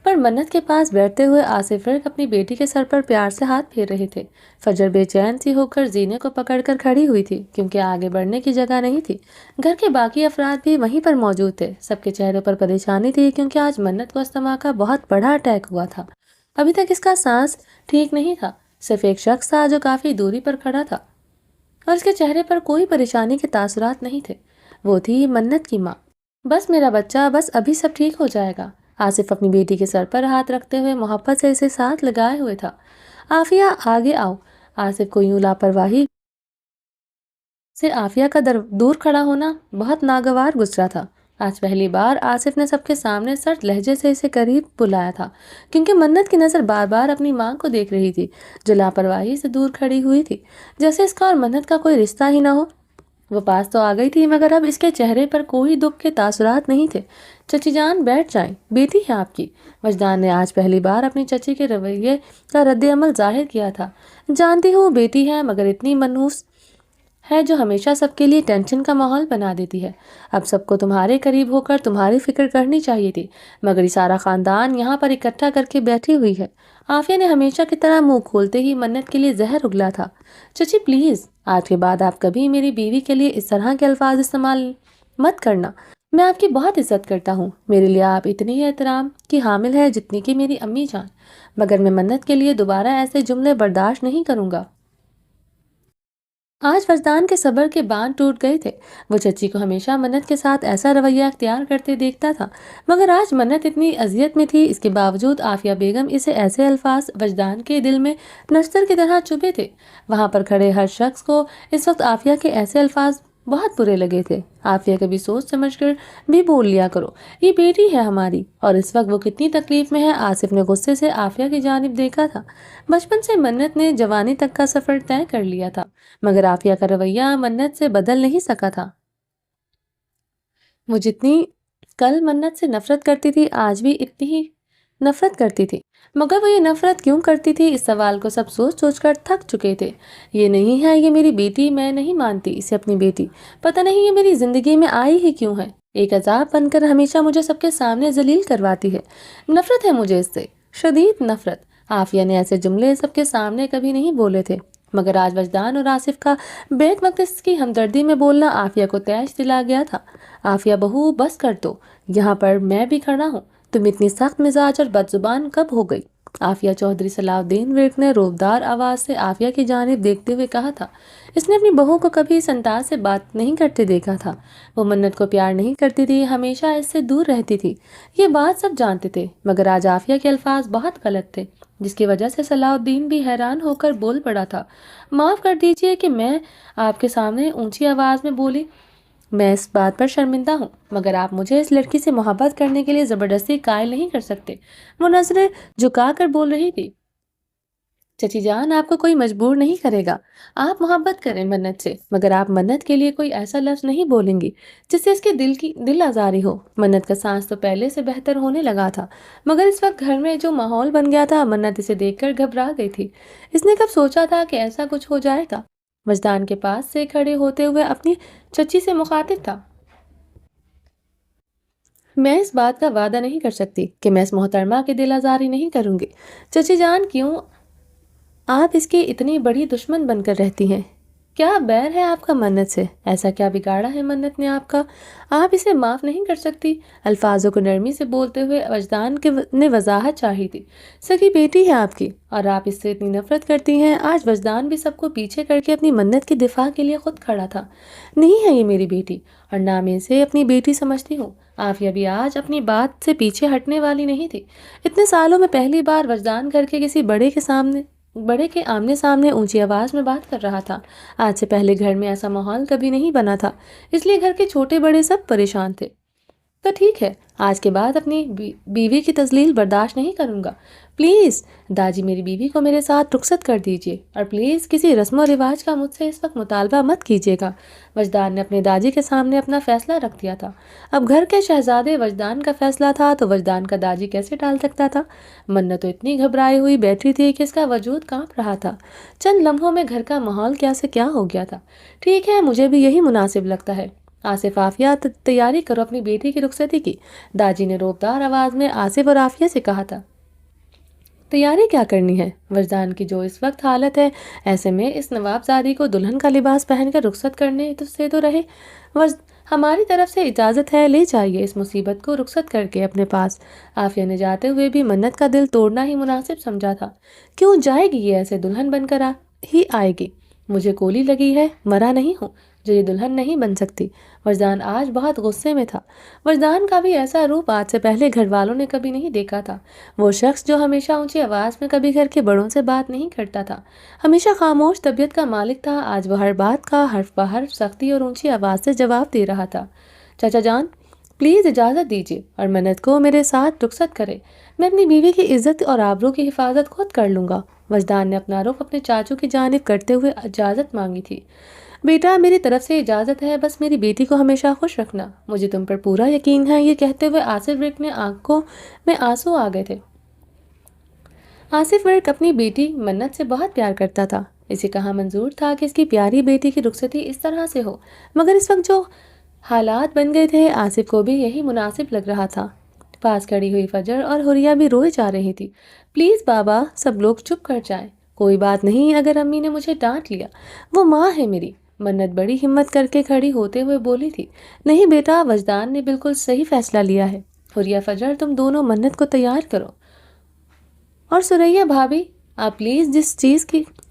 پر منت کے پاس بیٹھتے ہوئے آصف فرق اپنی بیٹی کے سر پر پیار سے ہاتھ پھیر رہے تھے۔ فجر بے چین سی ہو کر زینے کو پکڑ کر کھڑی ہوئی تھی کیونکہ آگے بڑھنے کی جگہ نہیں تھی۔ گھر کے باقی افراد بھی وہیں پر موجود تھے۔ سب کے چہروں پر پریشانی تھی کیونکہ آج منت کو استما کا بہت بڑا اٹیک ہوا تھا۔ ابھی تک اس کا سانس ٹھیک نہیں تھا۔ صرف ایک شخص تھا جو کافی دوری پر کھڑا تھا اور اس کے چہرے پر کوئی پریشانی کے تاثرات نہیں تھے۔ وہ تھی منت کی ماں۔ بس میرا بچہ، بس ابھی سب ٹھیک ہو جائے گا۔ آصف اپنی بیٹی کے سر پر ہاتھ رکھتے ہوئے محبت سے اسے ساتھ لگائے ہوئے تھا۔ آفیہ آگے آؤ۔ آصف کو یوں لاپرواہی سے آفیہ کا دور کھڑا ہونا بہت ناگوار گزرا تھا۔ آج پہلی بار آصف نے سب کے سامنے سرد لہجے سے اسے قریب بلایا تھا کیونکہ منت کی نظر بار بار اپنی ماں کو دیکھ رہی تھی جو لاپرواہی سے دور کھڑی ہوئی تھی، جیسے اس کا اور منت کا کوئی رشتہ ہی نہ ہو۔ وہ پاس تو آ گئی تھی مگر اب اس کے چہرے پر کوئی دکھ کے تاثرات نہیں تھے۔ چچی جان بیٹھ جائیں، بیٹی ہے آپ کی۔ وجدان نے آج پہلی بار اپنی چچی کے رویے کا رد عمل ظاہر کیا تھا۔ جانتی ہوں بیٹی ہے مگر اتنی منحوس ہے جو ہمیشہ سب کے لیے ٹینشن کا ماحول بنا دیتی ہے۔ اب سب کو تمہارے قریب ہو کر تمہاری فکر کرنی چاہیے تھی مگر یہ سارا خاندان یہاں پر اکٹھا کر کے بیٹھی ہوئی ہے۔ آفیہ نے ہمیشہ کی طرح منہ کھولتے ہی منت کے لیے زہر اگلا تھا۔ چچی پلیز، آج کے بعد آپ کبھی میری بیوی کے لیے اس طرح کے الفاظ استعمال مت کرنا۔ میں آپ کی بہت عزت کرتا ہوں، میرے لیے آپ اتنی ہی احترام کی حامل ہے جتنی کہ میری امی جان، مگر میں منت کے لیے دوبارہ ایسے جملے برداشت نہیں کروں گا۔ آج وجدان کے صبر کے باندھ ٹوٹ گئے تھے۔ وہ چچی کو ہمیشہ منت کے ساتھ ایسا رویہ اختیار کرتے دیکھتا تھا مگر آج منت اتنی اذیت میں تھی، اس کے باوجود آفیہ بیگم اسے ایسے الفاظ وجدان کے دل میں نشتر کی طرح چبھے تھے۔ وہاں پر کھڑے ہر شخص کو اس وقت آفیہ کے ایسے الفاظ بہت برے لگے تھے۔ آفیہ کبھی سوچ سمجھ کر بھی بول لیا کرو، یہ بیٹی ہے ہماری، اور اس وقت وہ کتنی تکلیف میں ہے۔ آصف نے غصے سے آفیہ کی جانب دیکھا تھا۔ بچپن سے منت نے جوانی تک کا سفر طے کر لیا تھا مگر آفیہ کا رویہ منت سے بدل نہیں سکا تھا۔ وہ جتنی کل منت سے نفرت کرتی تھی آج بھی اتنی ہی نفرت کرتی تھی، مگر وہ یہ نفرت کیوں کرتی تھی اس سوال کو سب سوچ سوچ کر تھک چکے تھے۔ یہ نہیں ہے یہ میری بیٹی، میں نہیں مانتی اسے اپنی بیٹی، پتہ نہیں یہ میری زندگی میں آئی ہی کیوں ہے، ایک عذاب بن کر ہمیشہ مجھے سب کے سامنے ذلیل کرواتی ہے۔ نفرت ہے مجھے اس سے، شدید نفرت۔ آفیہ نے ایسے جملے سب کے سامنے کبھی نہیں بولے تھے مگر آج وجدان اور آصف کا بیک وقت اس کی ہمدردی میں بولنا آفیہ کو تیش دلا گیا تھا۔ آفیہ بہو بس کر دو، یہاں پر میں بھی کھڑا ہوں، تم اتنی سخت مزاج اور بد زبان کب ہو گئی؟ آفیہ چودھری صلاح الدین ورک نے روبدار آواز سے آفیہ کی جانب دیکھتے ہوئے کہا تھا۔ اس نے اپنی بہو کو کبھی اس انداز سے بات نہیں کرتے دیکھا تھا۔ وہ منت کو پیار نہیں کرتی تھی، ہمیشہ اس سے دور رہتی تھی، یہ بات سب جانتے تھے مگر آج آفیہ کے الفاظ بہت غلط تھے جس کی وجہ سے صلاح الدین بھی حیران ہو کر بول پڑا تھا۔ معاف کر دیجئے کہ میں آپ کے سامنے اونچی آواز میں بولی، میں اس بات پر شرمندہ ہوں مگر آپ مجھے اس لڑکی سے محبت کرنے کے لیے زبردستی قائل نہیں کر سکتے۔ وہ نظریں جھکا کر بول رہی تھی، چچی جان آپ کو کوئی مجبور نہیں کرے گا، آپ محبت کریں منت سے مگر آپ منت کے لیے کوئی ایسا لفظ نہیں بولیں گی جس سے اس کے دل آزاری ہو۔ منت کا سانس تو پہلے سے بہتر ہونے لگا تھا مگر اس وقت گھر میں جو ماحول بن گیا تھا منت اسے دیکھ کر گھبرا گئی تھی۔ اس نے کب سوچا تھا کہ ایسا کچھ ہو جائے گا؟ وجدان کے پاس سے کھڑے ہوتے ہوئے اپنی چچی سے مخاطب تھا، میں اس بات کا وعدہ نہیں کر سکتی کہ میں اس محترمہ کے دل آزاری نہیں کروں گی۔ چچی جان کیوں آپ اس کی اتنی بڑی دشمن بن کر رہتی ہیں؟ کیا بیر ہے آپ کا منت سے؟ ایسا کیا بگاڑا ہے منت نے آپ کا؟ آپ اسے معاف نہیں کر سکتی؟ الفاظوں کو نرمی سے بولتے ہوئے وجدان نے وضاحت چاہی تھی۔ سگی بیٹی ہے آپ کی اور آپ اس سے اتنی نفرت کرتی ہیں۔ آج وجدان بھی سب کو پیچھے کر کے اپنی منت کے دفاع کے لیے خود کھڑا تھا۔ نہیں ہے یہ میری بیٹی اور نہ میں اسے اپنی بیٹی سمجھتی ہوں۔ عافیہ بھی آج اپنی بات سے پیچھے ہٹنے والی نہیں تھی۔ اتنے سالوں میں پہلی بار وجدان گھر کے کسی بڑے کے آمنے سامنے اونچی آواز میں بات کر رہا تھا۔ آج سے پہلے گھر میں ایسا ماحول کبھی نہیں بنا تھا، اس لیے گھر کے چھوٹے بڑے سب پریشان تھے۔ تو ٹھیک ہے، آج کے بعد اپنی بیوی کی تذلیل برداشت نہیں کروں گا۔ پلیز داجی میری بیوی کو میرے ساتھ رخصت کر دیجیے اور پلیز کسی رسم و رواج کا مجھ سے اس وقت مطالبہ مت کیجیے گا۔ وجدان نے اپنے داجی کے سامنے اپنا فیصلہ رکھ دیا تھا۔ اب گھر کے شہزادے وجدان کا فیصلہ تھا تو وجدان کا داجی کیسے ٹال سکتا تھا؟ منت تو اتنی گھبرائی ہوئی بیٹھی تھی کہ اس کا وجود کانپ رہا تھا۔ چند لمحوں میں گھر کا ماحول کیا سے کیا ہو گیا تھا۔ ٹھیک ہے، مجھے بھی یہی مناسب لگتا ہے۔ آصف، عافیہ تیاری کرو اپنی بیٹی کی رخصتی کی، داجی نے روبدار آواز میں آصف اور عافیہ سے کہا تھا۔ تیاری کیا کرنی ہے؟ وجدان کی جو اس وقت حالت ہے، ایسے میں اس نوابزادی کو دلہن کا لباس پہن کر رخصت کرنے سے تو رہے۔ ہماری طرف سے اجازت ہے، لے جائیے اس مصیبت کو رخصت کر کے اپنے پاس۔ عافیہ نے جاتے ہوئے بھی منت کا دل توڑنا ہی مناسب سمجھا تھا۔ کیوں جائے گی یہ ایسے دلہن بن کر ہی آئے گی؟ مجھے گولی لگی ہے، مرا نہیں ہوں جو یہ دلہن نہیں بن سکتی۔ وجدان آج بہت غصے میں تھا۔ وجدان کا بھی ایسا روپ آج سے پہلے گھر والوں نے کبھی نہیں دیکھا تھا۔ وہ شخص جو ہمیشہ اونچی آواز میں کبھی گھر کے بڑوں سے بات نہیں کرتا تھا، ہمیشہ خاموش طبیعت کا مالک تھا، آج وہ ہر بات کا حرف بحرف سختی اور اونچی آواز سے جواب دے رہا تھا۔ چچا جان، پلیز اجازت دیجیے اور منت کو میرے ساتھ رخصت کرے۔ میں اپنی بیوی کی عزت اور آبرو کی حفاظت خود کر لوں گا۔ وجدان نے اپنا رخ اپنے چاچو کی جانب کرتے ہوئے اجازت مانگی تھی۔ بیٹا، میری طرف سے اجازت ہے، بس میری بیٹی کو ہمیشہ خوش رکھنا، مجھے تم پر پورا یقین ہے۔ یہ کہتے ہوئے آصف ورک نے آنکھوں میں آنسو آ گئے تھے۔ آصف ورک اپنی بیٹی منت سے بہت پیار کرتا تھا۔ اسے کہاں منظور تھا کہ اس کی پیاری بیٹی کی رخصتی اس طرح سے ہو، مگر اس وقت جو حالات بن گئے تھے آصف کو بھی یہی مناسب لگ رہا تھا۔ پاس کھڑی ہوئی فجر اور حریہ بھی روئے جا رہی تھی۔ پلیز بابا، سب لوگ چپ کر جائیں، کوئی بات نہیں اگر امی نے مجھے ڈانٹ لیا، وہ ماں ہے میری۔ منت بڑی ہمت کر کے کھڑی ہوتے ہوئے بولی تھی۔ نہیں بیٹا، وجدان نے بالکل صحیح فیصلہ لیا ہے۔ حریہ، فجر، تم دونوں منت کو تیار کرو۔ اور سریا بھابھی، آپ پلیز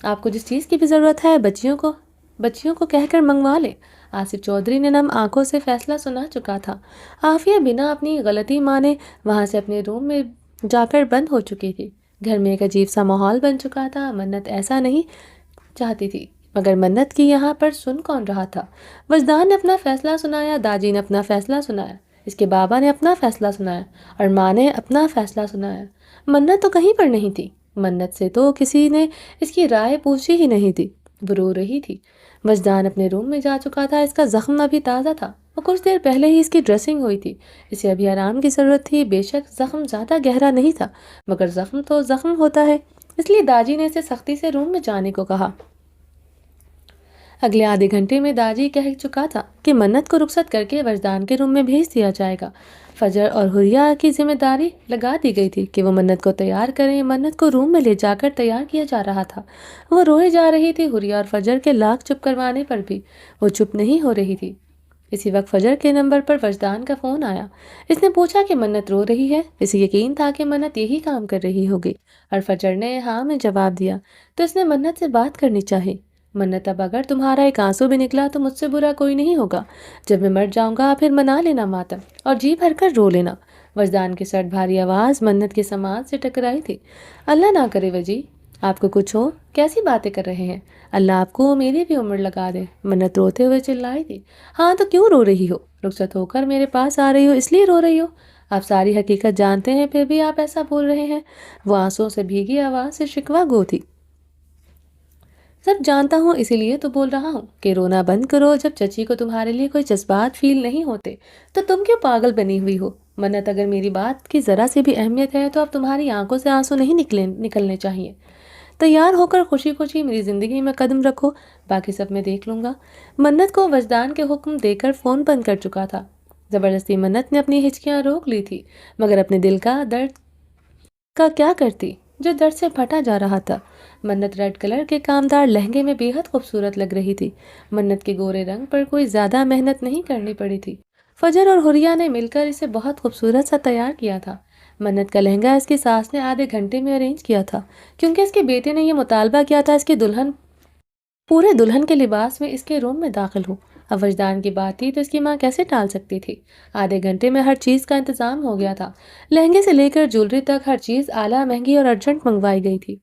آپ کو جس چیز کی بھی ضرورت ہے بچیوں کو کہہ کر منگوا لیں۔ آصف چودھری نے نم آنکھوں سے فیصلہ سنا چکا تھا۔ عافیہ بنا اپنی غلطی مانے وہاں سے اپنے روم میں جا کر بند ہو چکی تھی۔ گھر میں ایک عجیب سا ماحول بن چکا تھا۔ منت ایسا نہیں چاہتی تھی، مگر منت کی یہاں پر سن کون رہا تھا؟ وجدان نے اپنا فیصلہ سنایا، داجی نے اپنا فیصلہ سنایا، اس کے بابا نے اپنا فیصلہ سنایا اور ماں نے اپنا فیصلہ سنایا۔ منت تو کہیں پر نہیں تھی۔ منت سے تو کسی نے اس کی رائے پوچھی ہی نہیں تھی، وہ رو رہی تھی۔ وجدان اپنے روم میں جا چکا تھا، اس کا زخم ابھی تازہ تھا، وہ کچھ دیر پہلے ہی اس کی ڈریسنگ ہوئی تھی، اسے ابھی آرام کی ضرورت تھی۔ بے شک زخم زیادہ گہرا نہیں تھا، مگر زخم تو زخم ہوتا ہے، اس لیے داجی نے اسے سختی سے روم میں جانے کو کہا۔ اگلے آدھے گھنٹے میں داجی کہہ چکا تھا کہ منت کو رخصت کر کے وجدان کے روم میں بھیج دیا جائے گا۔ فجر اور حریہ کی ذمہ داری لگا دی گئی تھی کہ وہ منت کو تیار کریں۔ منت کو روم میں لے جا کر تیار کیا جا رہا تھا، وہ روئے جا رہی تھی۔ حریہ اور فجر کے لاکھ چپ کروانے پر بھی وہ چپ نہیں ہو رہی تھی۔ اسی وقت فجر کے نمبر پر وجدان کا فون آیا۔ اس نے پوچھا کہ منت رو رہی ہے۔ اسے یقین تھا کہ منت یہی کام کر رہی ہوگی اور فجر نے ہاں میں جواب دیا تو اس نے منت سے بات کرنی چاہی۔ منت، اب اگر تمہارا ایک آنسو بھی نکلا تو مجھ سے برا کوئی نہیں ہوگا، جب میں مر جاؤں گا پھر منا لینا ماتم اور جی بھر کر رو لینا۔ وجدان کی سرد بھاری آواز منت کے سماعت سے ٹکرائی تھی۔ اللہ نہ کرے وجی، آپ کو کچھ ہو، کیسی باتیں کر رہے ہیں، اللہ آپ کو میری بھی عمر لگا دے۔ منت روتے ہوئے چلائی تھی۔ ہاں تو کیوں رو رہی ہو؟ رخصت ہو کر میرے پاس آ رہی ہو اس لیے رو رہی ہو؟ آپ ساری حقیقت جانتے ہیں پھر بھی آپ ایسا بول رہے ہیں۔ وہ آنسوں سے بھیگی آواز سے شکوہ گو تھی۔ سب جانتا ہوں، اسی لیے تو بول رہا ہوں کہ رونا بند کرو۔ جب چچی کو تمہارے لیے کوئی جذبات فیل نہیں ہوتے تو تم کیوں پاگل بنی ہوئی ہو؟ منت، اگر میری بات کی ذرا سی بھی اہمیت ہے تو اب تمہاری آنکھوں سے آنسو نہیں نکلنے چاہیے۔ تیار ہو کر خوشی خوشی میری زندگی میں قدم رکھو، باقی سب میں دیکھ لوں گا۔ منت کو وجدان کے حکم دے کر فون بند کر چکا تھا۔ زبردستی منت نے اپنی ہچکیاں روک لی تھی، مگر اپنے دل کا درد کا کیا کرتی؟ جو درد سے پھٹا جا رہا تھا۔ منت ریڈ کلر کے کامدار لہنگے میں بے حد خوبصورت لگ رہی تھی۔ منت کے گورے رنگ پر کوئی زیادہ محنت نہیں کرنی پڑی تھی۔ فجر اور حریہ نے مل کر اسے بہت خوبصورت سا تیار کیا تھا۔ منت کا لہنگا اس کی ساس نے آدھے گھنٹے میں ارینج کیا تھا، کیونکہ اس کے بیٹے نے یہ مطالبہ کیا تھا اس کی دلہن پورے دلہن کے لباس میں اس کے روم میں داخل ہو۔ اب وجدان کی بات تھی تو اس کی ماں کیسے ٹال سکتی تھی؟ آدھے گھنٹے میں ہر چیز کا انتظام ہو گیا تھا۔ لہنگے سے لے کر جولری تک ہر چیز اعلیٰ، مہنگی اور ارجنٹ منگوائی گئی تھی۔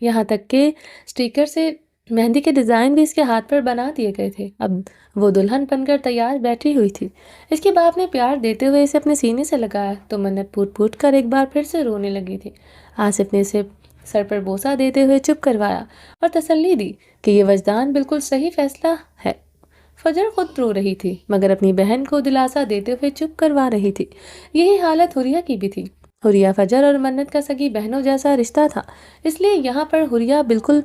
یہاں تک کہ اسٹیکر سے مہندی کے ڈیزائن بھی اس کے ہاتھ پر بنا دیے گئے تھے۔ اب وہ دلہن بن کر تیار بیٹھی ہوئی تھی۔ اس کے باپ نے پیار دیتے ہوئے اسے اپنے سینے سے لگایا تو منت پھوٹ پھوٹ کر ایک بار پھر سے رونے لگی تھی۔ آصف نے اسے سر پر بوسہ دیتے ہوئے چپ کروایا اور تسلی دی کہ یہ وجدان بالکل صحیح فیصلہ ہے۔ فجر خود رو رہی تھی مگر اپنی بہن کو دلاسا دیتے ہوئے چپ کروا رہی تھی۔ یہی حالت حریہ کی بھی تھی۔ حریہ فجر اور منت کا سگی بہنوں جیسا رشتہ تھا، اس لیے یہاں پر حریہ بالکل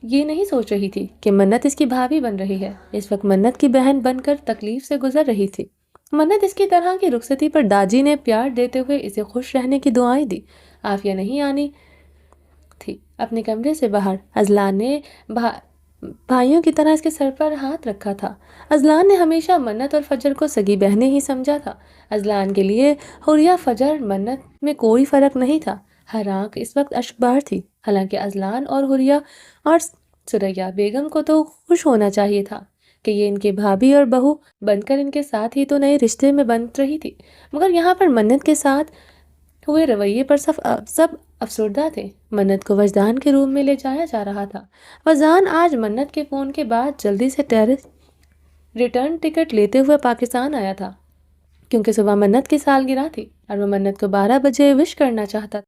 یہ نہیں سوچ رہی تھی کہ منت اس کی بھابھی بن رہی ہے۔ اس وقت منت کی بہن بن کر تکلیف سے گزر رہی تھی۔ منت اس کی طرح کی رخصتی پر داجی نے پیار دیتے ہوئے اسے خوش رہنے کی دعائیں دی۔ عافیہ نہیں آنی تھی اپنے کمرے سے باہر۔ ازلان نے بھائیوں کی طرح اس کے سر پر ہاتھ رکھا تھا۔ ازلان نے ہمیشہ منت اور فجر کو سگی بہنیں ہی سمجھا تھا۔ ازلان کے لیے حریہ، فجر، منت میں کوئی فرق نہیں تھا۔ ہر آنکھ اس وقت اشکبار تھی۔ حالانکہ ازلان اور حریہ اور سریا بیگم کو تو خوش ہونا چاہیے تھا کہ یہ ان کے بھابھی اور بہو بن کر ان کے ساتھ ہی تو نئے رشتے میں بن رہی تھی، مگر یہاں پر منت کے ساتھ ہوئے رویے پر سب افسردہ تھے۔ منت کو وجدان کے روم میں لے جایا جا رہا تھا۔ وجدان آج منت کے فون کے بعد جلدی سے ریٹرن ٹکٹ لیتے ہوئے پاکستان آیا تھا، کیونکہ صبح منت کی سالگرہ تھی اور وہ منت کو 12 بجے وش کرنا چاہتا تھا۔